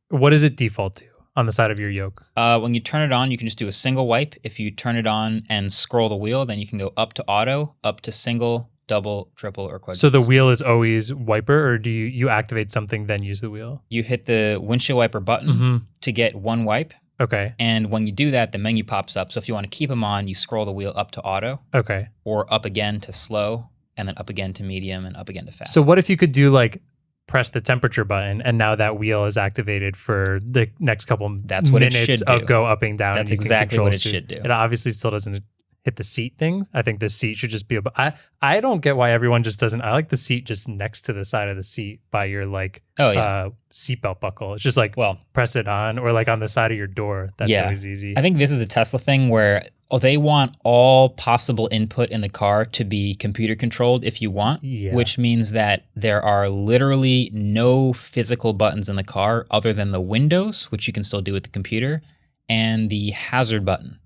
what does it default to on the side of your yoke? When you turn it on, you can just do a single wipe. If you turn it on and scroll the wheel, then you can go up to auto, up to single, double, triple, or quadruple. So the wheel is always wiper, or do you activate something, then use the wheel? You hit the windshield wiper button to get one wipe. Okay. And when you do that, the menu pops up. So if you want to keep them on, you scroll the wheel up to auto. Okay. Or up again to slow, and then up again to medium, and up again to fast. So what if you could do like press the temperature button, and now that wheel is activated for the next couple minutes of go up and down? That's exactly what it should do. It obviously still doesn't hit the seat thing. I think the seat should just be I don't get why everyone just doesn't. I like the seat just next to the side of the seat by your seatbelt buckle. It's just like, press it on, or like on the side of your door. That's always easy. I think this is a Tesla thing where they want all possible input in the car to be computer controlled if you want, which means that there are literally no physical buttons in the car other than the windows, which you can still do with the computer, and the hazard button.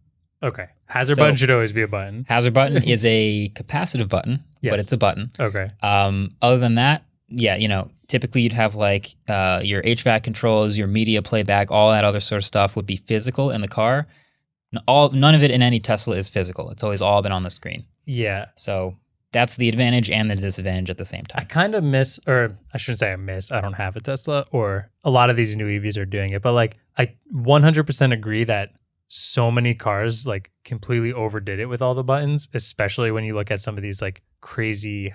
Okay. Hazard button should always be a button. Hazard button is a capacitive button, but it's a button. Okay. Other than that, typically you'd have like your HVAC controls, your media playback, all that other sort of stuff would be physical in the car. None of it in any Tesla is physical. It's always all been on the screen. Yeah. So that's the advantage and the disadvantage at the same time. I kind of miss, or I shouldn't say I miss, I don't have a Tesla, or a lot of these new EVs are doing it, but like I 100% agree that so many cars like completely overdid it with all the buttons, especially when you look at some of these like crazy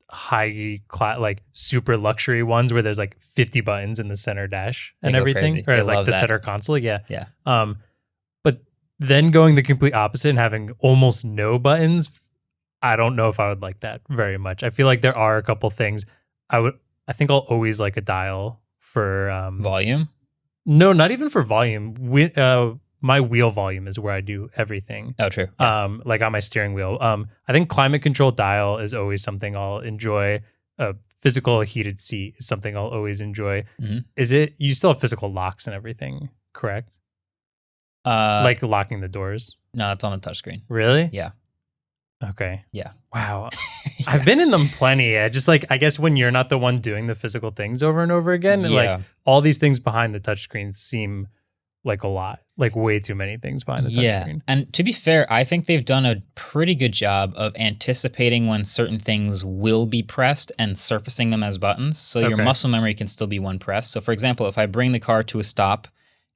high class, like super luxury ones where there's like 50 buttons in the center dash and everything, or like the center console. Yeah. But then going the complete opposite and having almost no buttons, I don't know if I would like that very much. I feel like there are a couple things I think I'll always like a dial for volume. No, not even for volume. My wheel volume is where I do everything. Oh, true. Yeah. Like on my steering wheel. I think climate control dial is always something I'll enjoy. Physical heated seat is something I'll always enjoy. Is it? You still have physical locks and everything, correct? Like locking the doors. No, that's on the touchscreen. Really? Yeah. Okay. Yeah. Wow. I've been in them plenty. I guess when you're not the one doing the physical things over and over again, like all these things behind the touchscreen seem like a lot, like way too many things behind the touchscreen. And to be fair, I think they've done a pretty good job of anticipating when certain things will be pressed and surfacing them as buttons. So your muscle memory can still be one press. So for example, if I bring the car to a stop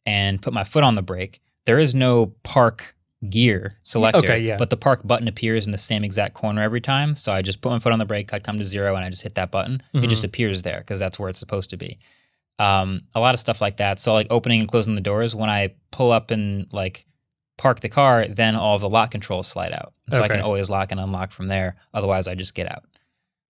and put my foot on the brake, there is no park gear selector, but the park button appears in the same exact corner every time. So I just put my foot on the brake, I come to zero, and I just hit that button. It just appears there because that's where it's supposed to be. A lot of stuff like that. So like opening and closing the doors, when I pull up and like park the car, then all the lock controls slide out. So I can always lock and unlock from there. Otherwise I just get out.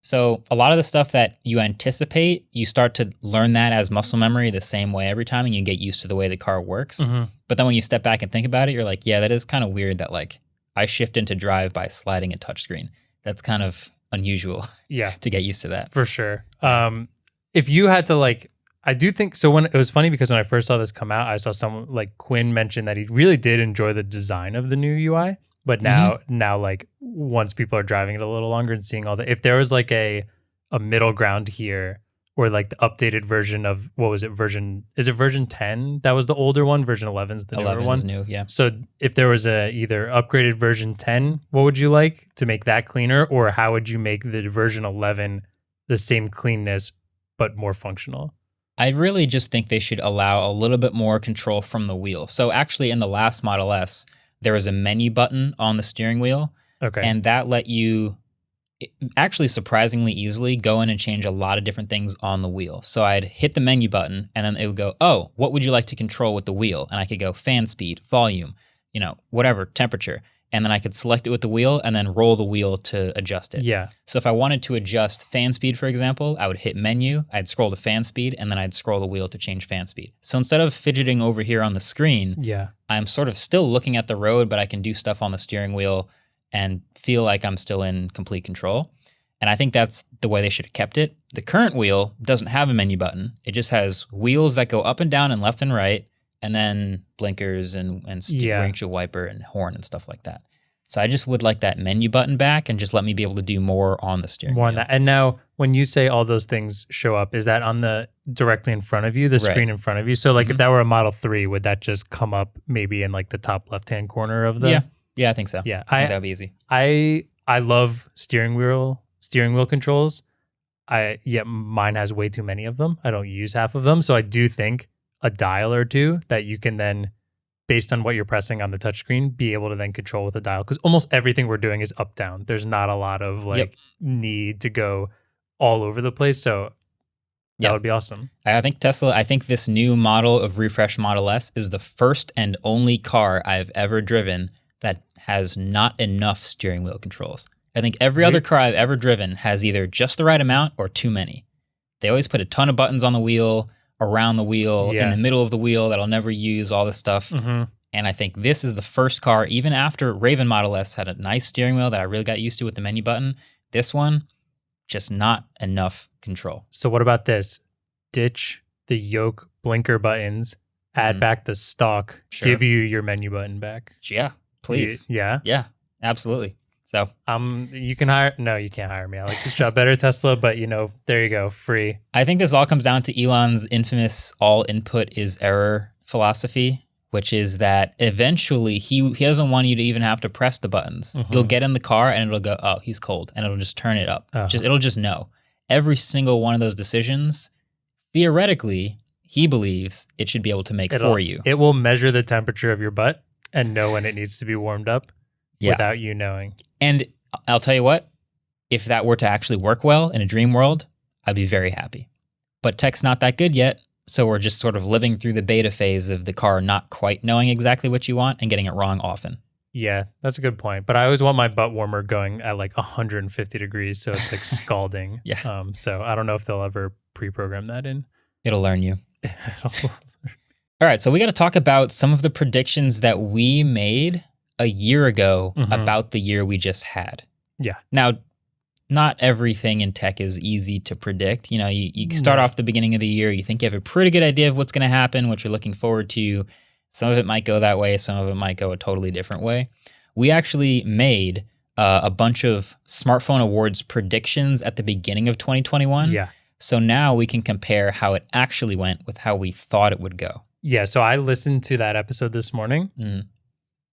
So a lot of the stuff that you anticipate, you start to learn that as muscle memory the same way every time, and you get used to the way the car works. But then when you step back and think about it, you're like, yeah, that is kind of weird that like I shift into drive by sliding a touchscreen. That's kind of unusual to get used to that. For sure. If you had to like, I do think so. When it was funny because when I first saw this come out, I saw someone like Quinn mention that he really did enjoy the design of the new UI. But now like once people are driving it a little longer and seeing all the, if there was like a middle ground here or like the updated version of, what was it, is it version 10? That was the older one. Version 11 is the newer 11 one. is new, yeah. So if there was a either upgraded version 10, what would you like to make that cleaner? Or how would you make the version 11 the same cleanness, but more functional? I really just think they should allow a little bit more control from the wheel. So actually in the last Model S, there was a menu button on the steering wheel. Okay. And that let you actually surprisingly easily go in and change a lot of different things on the wheel. So I'd hit the menu button and then it would go, oh, what would you like to control with the wheel? And I could go fan speed, volume, whatever, temperature. And then I could select it with the wheel and then roll the wheel to adjust it. Yeah. So if I wanted to adjust fan speed, for example, I would hit menu, I'd scroll to fan speed, and then I'd scroll the wheel to change fan speed. So instead of fidgeting over here on the screen, I'm sort of still looking at the road, but I can do stuff on the steering wheel and feel like I'm still in complete control. And I think that's the way they should have kept it. The current wheel doesn't have a menu button. It just has wheels that go up and down and left and right, and then blinkers and windshield wiper and horn and stuff like that. So I just would like that menu button back and just let me be able to do more on the steering wheel. And now when you say all those things show up, is that on the directly in front of you, the screen in front of you? So like if that were a Model 3, would that just come up maybe in like the top left-hand corner of the... Yeah, I think so. Yeah, I think that would be easy. I love steering wheel controls. Mine has way too many of them. I don't use half of them. So I do think a dial or two that you can then, based on what you're pressing on the touchscreen, be able to then control with a dial. Because almost everything we're doing is up down. There's not a lot of need to go all over the place. So that would be awesome. I think this new model of refreshed Model S is the first and only car I've ever driven that has not enough steering wheel controls. I think every other car I've ever driven has either just the right amount or too many. They always put a ton of buttons on the wheel, around the wheel, in the middle of the wheel that I'll never use, all this stuff. And I think this is the first car, even after Raven Model S had a nice steering wheel that I really got used to with the menu button, this one, just not enough control. So what about this? Ditch the yoke blinker buttons, add back the stock, give you your menu button back. Yeah. Please. Yeah, absolutely. So, you can hire. No, you can't hire me. I like this job better, Tesla. But there you go, free. I think this all comes down to Elon's infamous "all input is error" philosophy, which is that eventually he doesn't want you to even have to press the buttons. You'll get in the car and it'll go, oh, he's cold, and it'll just turn it up. It'll just know. Every single one of those decisions, theoretically, he believes it should be able to make for you. It will measure the temperature of your butt and know when it needs to be warmed up without you knowing. And I'll tell you what, if that were to actually work well in a dream world, I'd be very happy. But tech's not that good yet, so we're just sort of living through the beta phase of the car not quite knowing exactly what you want and getting it wrong often. Yeah, that's a good point. But I always want my butt warmer going at like 150 degrees, so it's like scalding. So I don't know if they'll ever pre-program that in. It'll learn you. All right, so we got to talk about some of the predictions that we made a year ago about the year we just had. Yeah. Now, not everything in tech is easy to predict. You start off the beginning of the year, you think you have a pretty good idea of what's going to happen, what you're looking forward to. Some of it might go that way. Some of it might go a totally different way. We actually made a bunch of smartphone awards predictions at the beginning of 2021. Yeah. So now we can compare how it actually went with how we thought it would go. Yeah, so I listened to that episode this morning.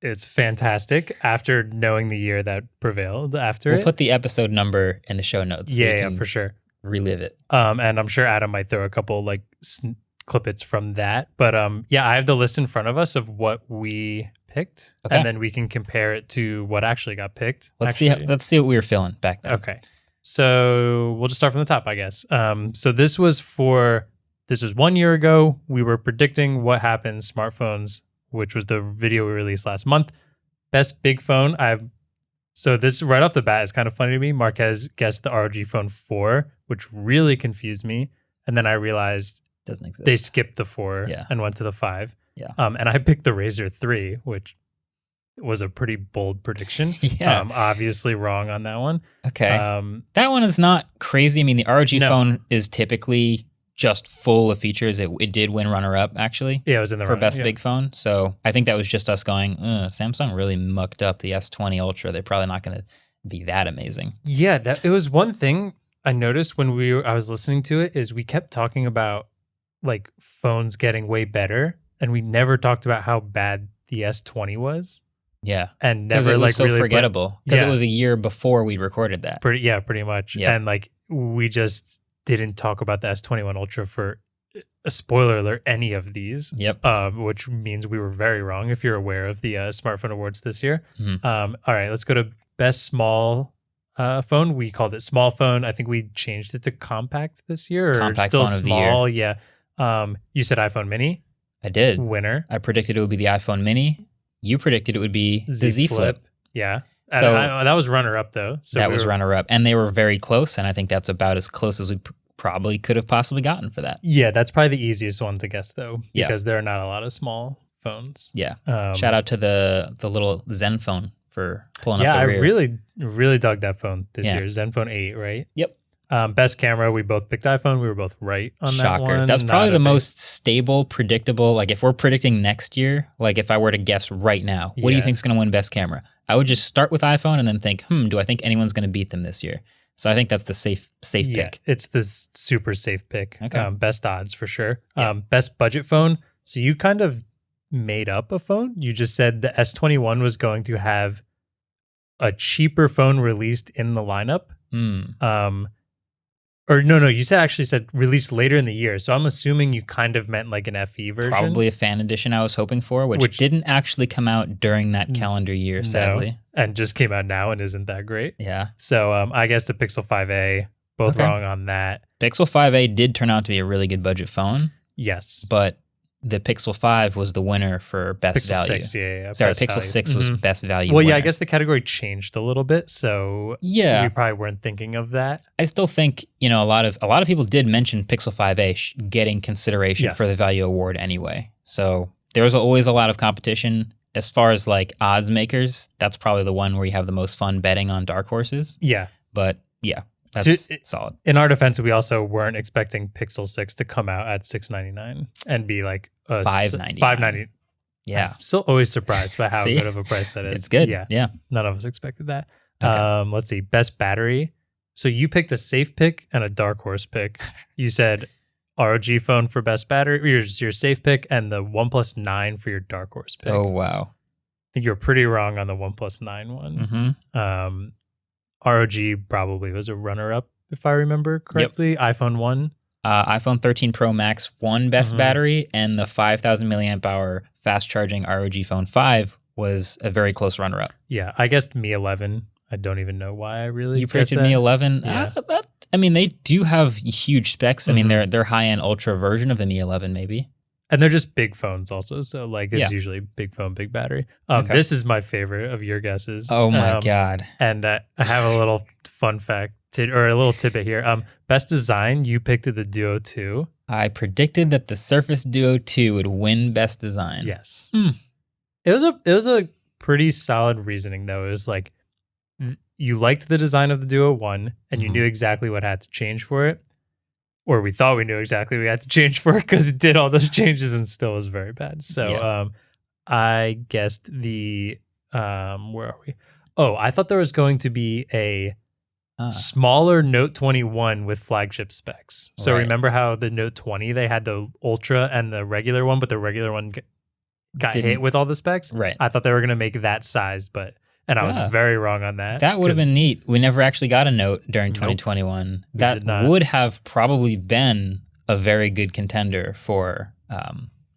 It's fantastic after knowing the year that prevailed after We'll put the episode number in the show notes. So you can for sure. Relive it. And I'm sure Adam might throw a couple like clippets from that. But I have the list in front of us of what we picked. Okay. And then we can compare it to what actually got picked. Let's see what we were feeling back then. Okay. So we'll just start from the top, I guess. So this was 1 year ago. We were predicting what happens smartphones, which was the video we released last month. Best big phone. So this right off the bat is kind of funny to me. Marquez guessed the ROG Phone 4, which really confused me. And then I realized doesn't exist. They skipped the 4 and went to the 5. Yeah. And I picked the Razr 3, which was a pretty bold prediction. Yeah. Obviously wrong on that one. Okay. That one is not crazy. I mean, the ROG phone is typically just full of features. It did win runner-up, actually. Yeah, it was in the for best big phone. So I think that was just us going, Samsung really mucked up the S20 Ultra. They're probably not going to be that amazing. Yeah, it was one thing. I noticed when I was listening to it is we kept talking about like phones getting way better, and we never talked about how bad the S20 was. Yeah. And Because never it was like so really forgettable. Because Yeah. it was a year before we recorded that. pretty much. Yeah. And like we just didn't talk about the S21 Ultra for a spoiler alert any of these. Yep. Which means we were very wrong if you're aware of the smartphone awards this year. Mhm. All right, let's go to best small phone. We called it small phone. I think we changed it to compact this year, or Compact still phone of the small. Yeah. You said iPhone Mini. I did. Winner. I predicted it would be the iPhone Mini. You predicted it would be the Z Flip. Yeah. So that was runner up though. So that was runner up, and they were very close. And I think that's about as close as we probably could have possibly gotten for that. Yeah, that's probably the easiest one to guess though, Yeah. because there are not a lot of small phones. Yeah. Shout out to the little Zen phone for pulling up Yeah, the I rear. really dug that phone this Yeah. year. Zenfone 8, right? Yep. Best camera, we both picked iPhone. We were both right on Shocker. that one. That's probably Not the a big- most stable, predictable. Like if we're predicting next year, like if I were to guess right now, what do you Yeah. think is going to win best camera? I would just start with iPhone and then think, do I think anyone's going to beat them this year? So I think that's the safe pick. It's the super safe pick. Okay. Best odds for sure. Yeah. Best budget phone. So you kind of made up a phone. You just said the S21 was going to have a cheaper phone released in the lineup. Or no, you actually said released later in the year. So I'm assuming you kind of meant like an FE version. Probably a fan edition I was hoping for, which didn't actually come out during that calendar year, sadly. No, and just came out now and isn't that great. Yeah. So I guess the Pixel 5a, both Okay. wrong on that. Pixel 5a did turn out to be a really good budget phone, Yes. but the Pixel 5 was the winner for best Pixel value. 6, yeah. Sorry, best Pixel value. 6 was best value. Well, yeah, I winner. guess the category changed a little bit, so Yeah. we probably weren't thinking of that. I still think, a lot of people did mention Pixel 5a getting consideration Yes. for the value award anyway. So there was always a lot of competition. As far as like odds makers, that's probably the one where you have the most fun betting on dark horses. Yeah. But yeah, that's solid. In our defense, we also weren't expecting Pixel 6 to come out at $699 and be like $599. $590. Yeah. I'm still always surprised by how See? good of a price that is. It's good. Yeah. Yeah. None of us expected that. Okay. Let's see. Best battery. So you picked a safe pick and a dark horse pick. You said ROG phone for best battery, your safe pick, and the OnePlus 9 for your dark horse pick. Oh, wow. I think you were pretty wrong on the OnePlus 9 one. Mm-hmm. ROG probably was a runner-up, if I remember correctly. iPhone 1. iPhone 13 Pro Max won best Mhm. battery, and the 5,000 milliamp hour fast charging ROG Phone 5 was a very close runner up. Yeah, I guessed Mi 11. I don't even know why I really You guessed predicted that. Mi 11. Yeah. They do have huge specs. I mean, Mhm. they're high end ultra version of the Mi 11, maybe. And they're just big phones also. So like it's Yeah. usually big phone, big battery. Okay. This is my favorite of your guesses. Oh my God. And I have a little fun fact or a little tidbit here. Best design, you picked the Duo 2. I predicted that the Surface Duo 2 would win best design. Yes. Hmm. It was a pretty solid reasoning though. It was like you liked the design of the Duo 1 and you Mhm. knew exactly what had to change for it. Or we thought we knew exactly what we had to change for it because it did all those changes and still was very bad. So Yeah. I guessed the where are we? Oh, I thought there was going to be a smaller Note 21 with flagship specs. So Right. remember how the Note 20 they had the Ultra and the regular one, but the regular one got Didn't- hit with all the specs. Right. I thought they were going to make that size, and I Yeah. was very wrong on that. That would have 'cause- been neat. We never actually got a Note during Nope. 2021. We That did not. would have probably been a very good contender for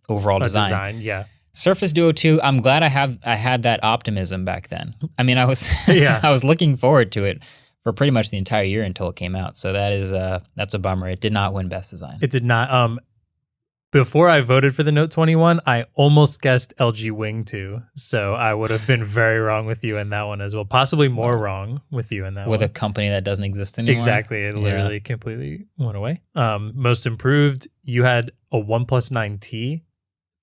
overall a design. Yeah. Surface Duo 2, I'm glad I had that optimism back then. I mean, I was Yeah. I was looking forward to it for pretty much the entire year until it came out. So that's a bummer. It did not win best design. It did not. Before I voted for the Note 21, I almost guessed LG Wing 2. So I would have been very wrong with you in that one as well. Possibly more wrong with you in that With one. a company that doesn't exist anymore. Exactly. It literally completely went away. Most improved, you had a OnePlus 9T.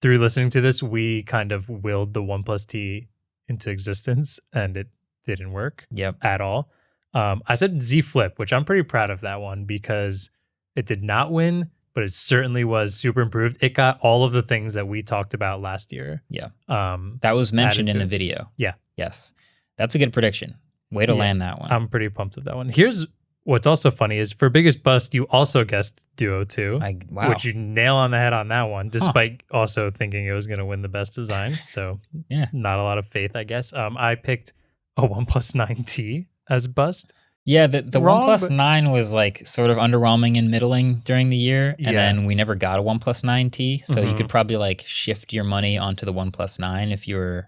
Through listening to this, we kind of willed the OnePlus T into existence and it didn't work Yep. at all. I said Z Flip, which I'm pretty proud of that one because it did not win, but it certainly was super improved. It got all of the things that we talked about last year. Yeah. Um, That was mentioned in to the it. video. Yeah. Yes. That's a good prediction. Way to Yeah. land that one. I'm pretty pumped with that one. Here's what's also funny is for biggest bust, you also guessed Duo 2, Wow. which you nail on the head on that one, despite also thinking it was going to win the best design. So Yeah. not a lot of faith, I guess. I picked a OnePlus 9T as bust. Yeah, the Wrong, OnePlus but- 9 was like sort of underwhelming and middling during the year, and Yeah. then we never got a OnePlus 9T, so you Mhm. could probably like shift your money onto the OnePlus 9 if you were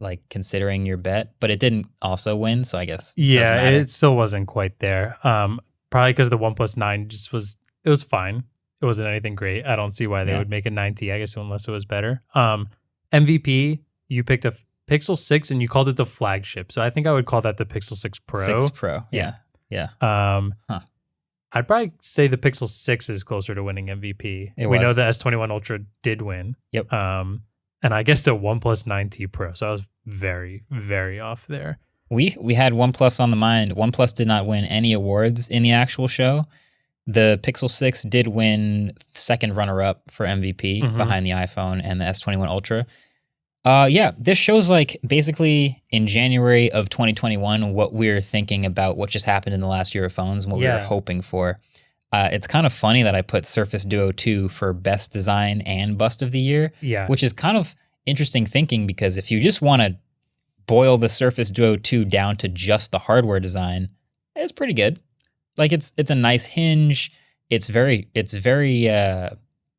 like considering your bet, but it didn't also win, so I guess it doesn't Yeah, matter. it still wasn't quite there. Probably because the OnePlus 9 it was fine. It wasn't anything great. I don't see why they Yeah. would make a 9T, I guess, unless it was better. MVP, you picked a Pixel 6 and you called it the flagship. So I think I would call that the Pixel 6 Pro. 6 Pro, yeah. I'd probably say the Pixel 6 is closer to winning MVP. It We know was. the S21 Ultra did win. Yep. And I guess the OnePlus 9T Pro. So I was very, very off there. We had OnePlus on the mind. OnePlus did not win any awards in the actual show. The Pixel 6 did win second runner-up for MVP Mhm. behind the iPhone and the S21 Ultra. Yeah, this shows like basically in January of 2021 what we're thinking about what just happened in the last year of phones and what we were Yeah. hoping for. It's kind of funny that I put Surface Duo 2 for best design and bust of the year, Yeah. which is kind of interesting thinking because if you just want to boil the Surface Duo 2 down to just the hardware design, it's pretty good. Like it's a nice hinge. It's very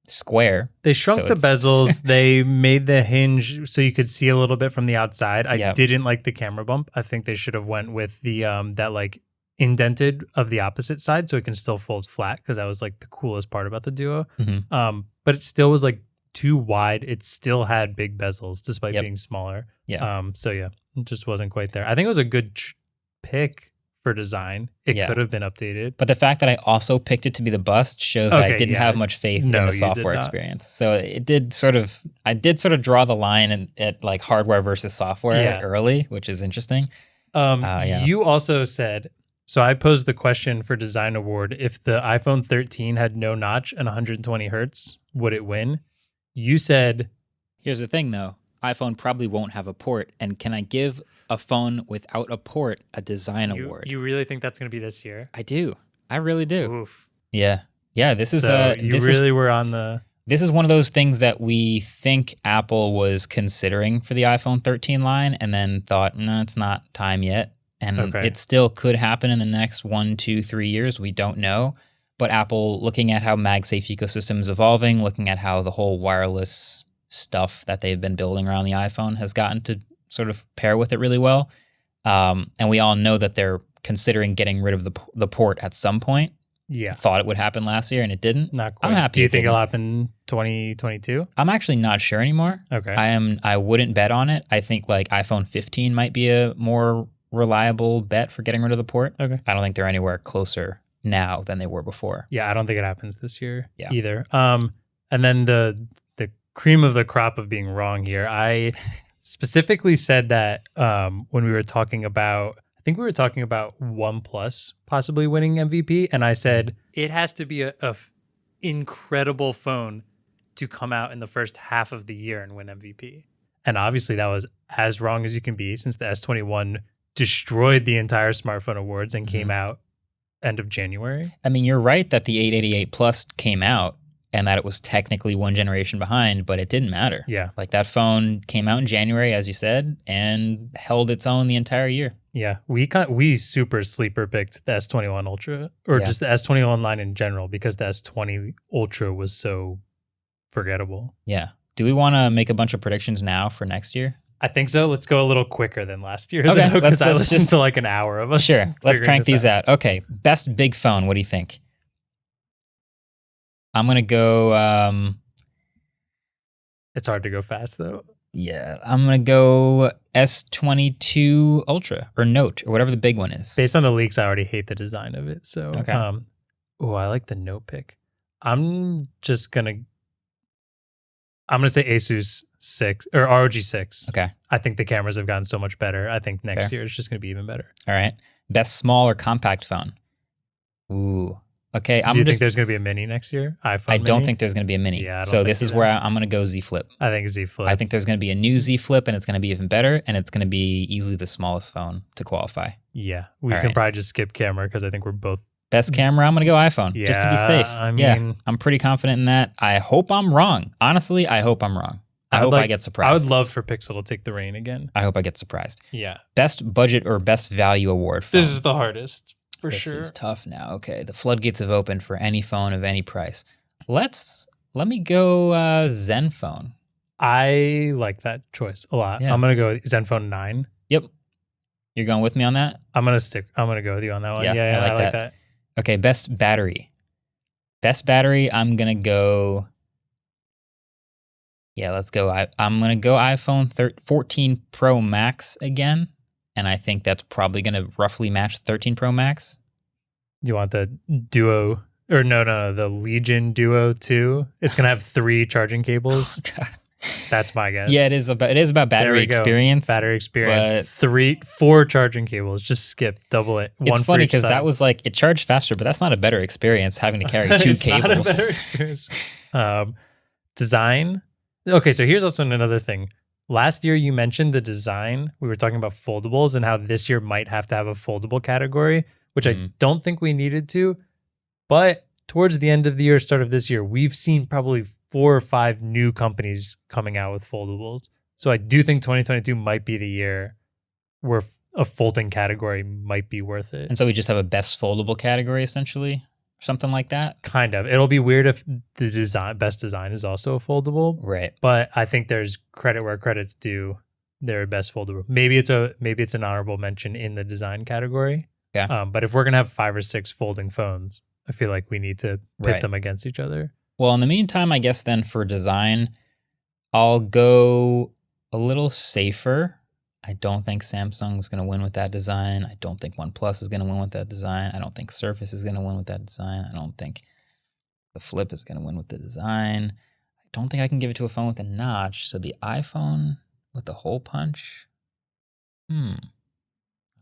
square. They shrunk So the it's- bezels. They made the hinge so you could see a little bit from the outside. I Yeah. didn't like the camera bump. I think they should have went with the that like indented of the opposite side so it can still fold flat because that was like the coolest part about the Duo. Mhm. But it still was like too wide. It still had big bezels despite Yep. being smaller. Yeah. So yeah, it just wasn't quite there. I think it was a good pick for design. It Yeah. could have been updated. But the fact that I also picked it to be the bust shows that I Okay, didn't yeah. have much faith No, in you the did software not. experience. So I did sort of draw the line at like hardware versus software Yeah. early, which is interesting. Yeah. You also said, so I posed the question for Design Award, if the iPhone 13 had no notch and 120 hertz, would it win? You said, Here's the thing though. iPhone probably won't have a port. And can I give a phone without a port a design award? you really think that's going to be this year? I do. I really do. Oof. Yeah. Yeah. This is So you this really is were on the... this is one of those things that we think Apple was considering for the iPhone 13 line and then thought, no, it's not time yet. And Okay. it still could happen in the next 1, 2, 3 years. We don't know. But Apple, looking at how MagSafe ecosystem is evolving, looking at how the whole wireless stuff that they've been building around the iPhone has gotten to sort of pair with it really well. And we all know that they're considering getting rid of the port at some point. Yeah, Thought it would happen last year and it didn't. not quite. I'm happy Do you it think didn't. it'll happen 2022? I'm actually not sure anymore. Okay. I wouldn't bet on it. I think like iPhone 15 might be a more reliable bet for getting rid of the port. Okay. I don't think they're anywhere closer now than they were before. Yeah, I don't think it happens this year Yeah. either. And then the cream of the crop of being wrong here, I specifically said that when we were talking about, I think we were talking about OnePlus possibly winning MVP, and I said it has to be a incredible phone to come out in the first half of the year and win MVP. And obviously that was as wrong as you can be since the S21 destroyed the entire smartphone awards and came out end of January. I mean, you're right that the 888 Plus came out and that it was technically one generation behind, but it didn't matter. Yeah. Like that phone came out in January, as you said, and held its own the entire year. Yeah, we super sleeper picked the S21 Ultra or Yeah. just the S21 line in general because the S20 Ultra was so forgettable. Yeah. Do we want to make a bunch of predictions now for next year? I think so. Let's go a little quicker than last year. Okay, Because I let's listened just- to like an hour of us. Sure. Let's figuring crank this these out. Okay. Best big phone. What do you think? I'm going to go, It's hard to go fast though. yeah, I'm going to go S22 Ultra or Note or whatever the big one is. Based on the leaks, I already hate the design of it. So, Okay. I like the Note pick. I'm gonna say Asus 6 or ROG 6. Okay. I think the cameras have gotten so much better. I think next Fair. year it's just gonna be even better. All right. Best small or compact phone. Ooh. Okay, Do you think there's going to be a mini next year? iPhone I don't mini? think there's going to be a mini. Yeah, I don't so think this is either. where I'm going to go Z Flip. I think Z Flip. I think there's going to be a new Z Flip, and it's going to be even better, and it's going to be easily the smallest phone to qualify. Yeah, we All can right. probably just skip camera because I think we're both. Best camera, I'm going to go iPhone, just to be safe. I mean, I'm pretty confident in that. I hope I'm wrong. Honestly, I hope I'm wrong. I hope I get surprised. I would love for Pixel to take the reign again. I hope I get surprised. Yeah. Best budget or best value award phone. This is the hardest, for This sure. is tough now. Okay, the floodgates have opened for any phone of any price. Let me go Zenfone. I like that choice a lot. Yeah. I'm going to go with Zenfone 9. Yep. You're going with me on that? I'm going to go with you on that one. Yeah, Yeah, I like that. Okay, best battery. Best battery, I'm going to go... Yeah, let's go. I'm going to go iPhone 14 Pro Max again, and I think that's probably going to roughly match 13 Pro Max. Do you want the Duo... Or no, the Legion Duo 2? It's going to have 3 charging cables. That's my guess. Yeah, it is about battery experience. Battery experience. 4 charging cables. Just skip, double it. It's funny because that was like, it charged faster, but that's not a better experience having to carry 2 it's cables. Not a better experience. Design. Okay, so here's also another thing. Last year you mentioned the design. We were talking about foldables and how this year might have to have a foldable category, which I don't think we needed to. But towards the end of the year, start of this year, we've seen probably 4 or 5 new companies coming out with foldables. So I do think 2022 might be the year where a folding category might be worth it. And so we just have a best foldable category, essentially, or something like that? Kind of. It'll be weird if the best design is also a foldable. Right. But I think there's credit where credit's due. Their best foldable. Maybe it's an honorable mention in the design category. Yeah. But if we're gonna have 5 or 6 folding phones, I feel like we need to pit them against each other. Well, in the meantime, I guess then for design, I'll go a little safer. I don't think Samsung's going to win with that design. I don't think OnePlus is going to win with that design. I don't think Surface is going to win with that design. I don't think the Flip is going to win with the design. I don't think I can give it to a phone with a notch. So the iPhone with the hole punch? I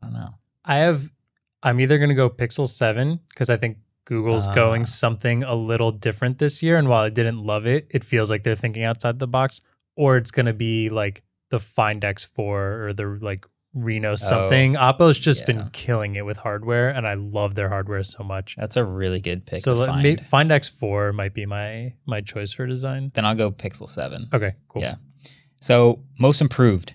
don't know. I'm either going to go Pixel 7 because I think Google's going something a little different this year. And while I didn't love it, it feels like they're thinking outside the box. Or it's going to be like the Find X4 or the like Reno something. Oppo's just been killing it with hardware, and I love their hardware so much. That's a really good pick. So Find X4 might be my choice for design. Then I'll go Pixel 7. Okay, cool. Yeah. So most improved.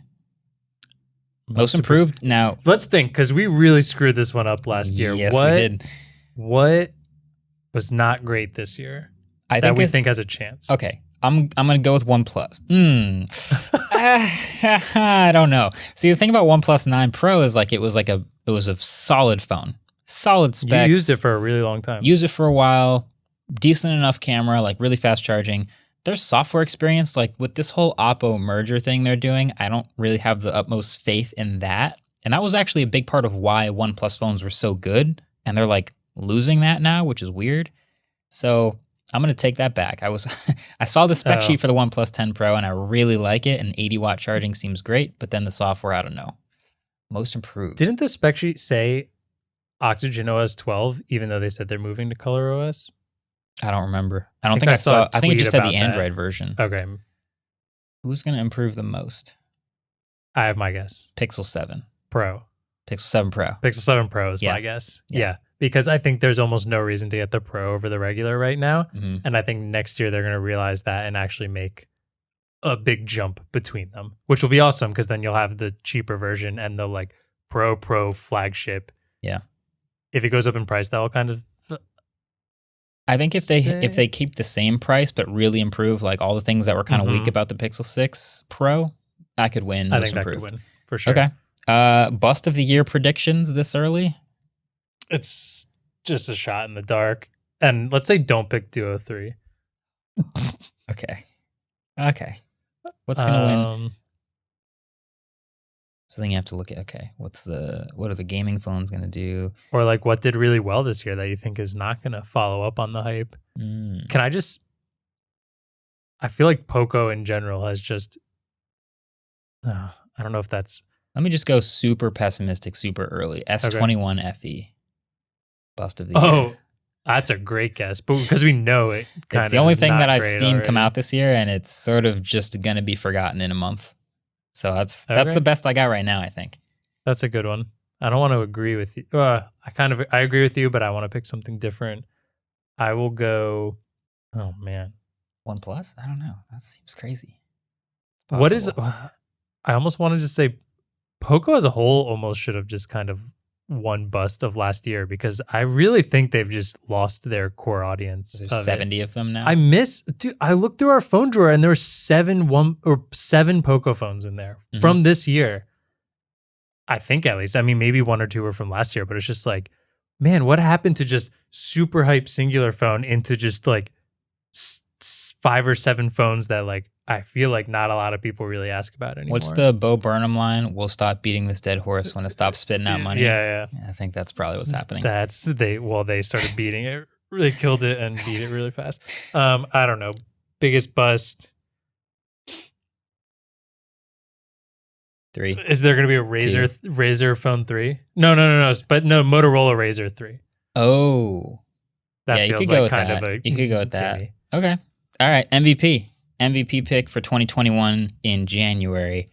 Most improved. Now let's think, because we really screwed this one up last year. Yes, we did. What was not great this year that we think has a chance? Okay. I'm gonna go with OnePlus. I don't know. See, the thing about OnePlus 9 Pro is like it was a solid phone, solid specs. You used it for a really long time. Used it for a while, decent enough camera, like really fast charging. Their software experience, like with this whole Oppo merger thing they're doing, I don't really have the utmost faith in that. And that was actually a big part of why OnePlus phones were so good, and they're like losing that now, which is weird. So I'm going to take that back. I saw the spec sheet for the OnePlus 10 Pro, and I really like it, and 80-watt charging seems great, but then the software, I don't know. Most improved. Didn't the spec sheet say Oxygen OS 12, even though they said they're moving to Color OS? I don't remember. I think I saw. I think it just said the Android version. Okay. Who's going to improve the most? I have my guess. Pixel 7 Pro. Pixel 7 Pro. Pixel 7 Pro is my guess. Yeah. Because I think there's almost no reason to get the Pro over the regular right now. Mm-hmm. And I think next year they're going to realize that and actually make a big jump between them, which will be awesome because then you'll have the cheaper version and the like Pro flagship. Yeah. If it goes up in price, that will kind of. I think if they keep the same price but really improve like all the things that were kind of weak about the Pixel 6 Pro, that could win. I think that could win for sure. Okay. Bust of the year predictions this early? It's just a shot in the dark. And let's say don't pick Duo 3. Okay. What's going to win? Something you have to look at. Okay. What are the gaming phones going to do? Or like what did really well this year that you think is not going to follow up on the hype? I feel like Poco in general has just, I don't know if that's. Let me just go super pessimistic, super early. S21 FE. Bust of the year. That's a great guess, but because we know it kind of It's the only is thing not that I've great seen come already. out this year, and it's sort of just going to be forgotten in a month. So that's Okay. the best I got right now, I think. That's a good one. I don't want to agree with you. I agree with you, but I want to pick something different. I will go. Oh man, OnePlus? I don't know. That seems crazy. It's what is? possible. I almost wanted to say Poco as a whole almost should have just kind of won bust of last year because I really think they've just lost their core audience. There's of it. 70 of them now. Dude, I looked through our phone drawer and there were seven Poco phones in there from this year. I think at least. I mean, maybe one or two were from last year, but it's just like, man, what happened to just super hype singular phone into just like 5 or 7 phones that like I feel like not a lot of people really ask about anymore. What's the Bo Burnham line? We'll stop beating this dead horse when it stops spitting out money. Yeah. I think that's probably what's happening. They started beating it, really killed it and beat it really fast. I don't know. Biggest bust. 3. Is there going to be a Razer Phone 3? No. But no, Motorola Razer 3. Oh. That yeah, you feels could go like with kind that. of a You could go with that. gimme. Okay. All right. MVP pick for 2021 in January.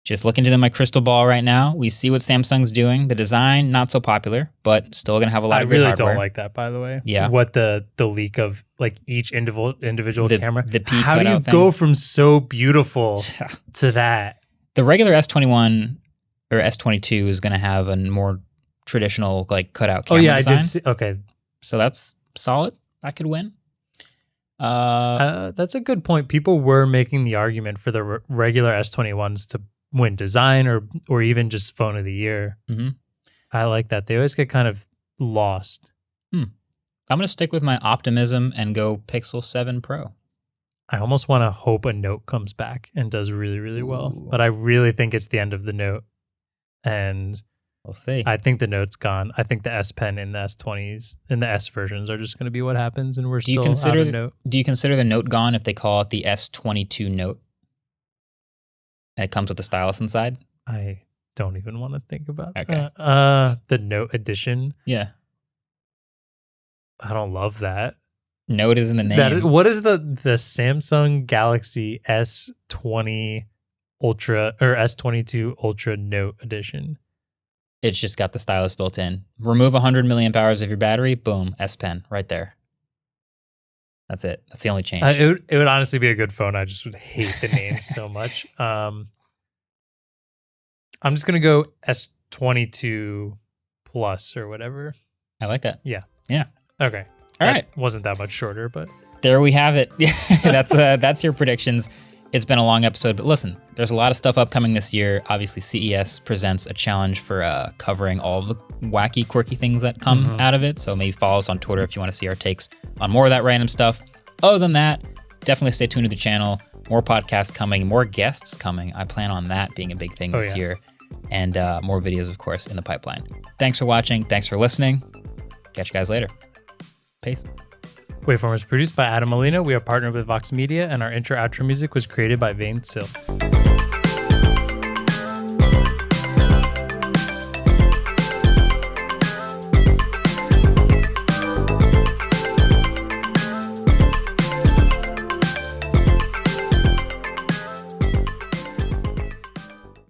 Just looking into my crystal ball right now, we see what Samsung's doing. The design, not so popular, but still going to have a lot of good hardware. I really don't like that, by the way. Yeah. What the leak of like each individual camera. The P How do you cutout thing. go from so beautiful to that? The regular S21 or S22 is going to have a more traditional like cutout camera design. I did see. Okay. So that's solid. That could win. That's a good point. People were making the argument for the regular S21s to win design or even just phone of the year. Mm-hmm. I like that. They always get kind of lost. I'm going to stick with my optimism and go Pixel 7 Pro. I almost want to hope a Note comes back and does really, really well. Ooh. But I really think it's the end of the Note. And We'll see. I think the Note's gone. I think the S Pen and the S20s and the S versions are just going to be what happens, and we're still out of Note. Do you consider the Note gone if they call it the S22 Note? And it comes with the stylus inside? I don't even want to think about Okay. the Note edition. Yeah. I don't love that. Note is in the name. What is the Samsung Galaxy S20 Ultra or S22 Ultra Note edition? It's just got the stylus built in. Remove 100 milliamp hours of your battery, boom, S Pen right there. That's it. That's the only change. It would honestly be a good phone. I just would hate the name so much. I'm just gonna go S22 Plus or whatever. I like that. Yeah. All Okay. right. Wasn't that much shorter, but There we have it. That's your predictions. It's been a long episode, but listen, there's a lot of stuff upcoming this year. Obviously, CES presents a challenge for covering all the wacky, quirky things that come out of it. So maybe follow us on Twitter if you want to see our takes on more of that random stuff. Other than that, definitely stay tuned to the channel. More podcasts coming, more guests coming. I plan on that being a big thing this year. And more videos, of course, in the pipeline. Thanks for watching. Thanks for listening. Catch you guys later. Peace. Waveform is produced by Adam Molina. We are partnered with Vox Media, and our intro-outro music was created by Vane Sill.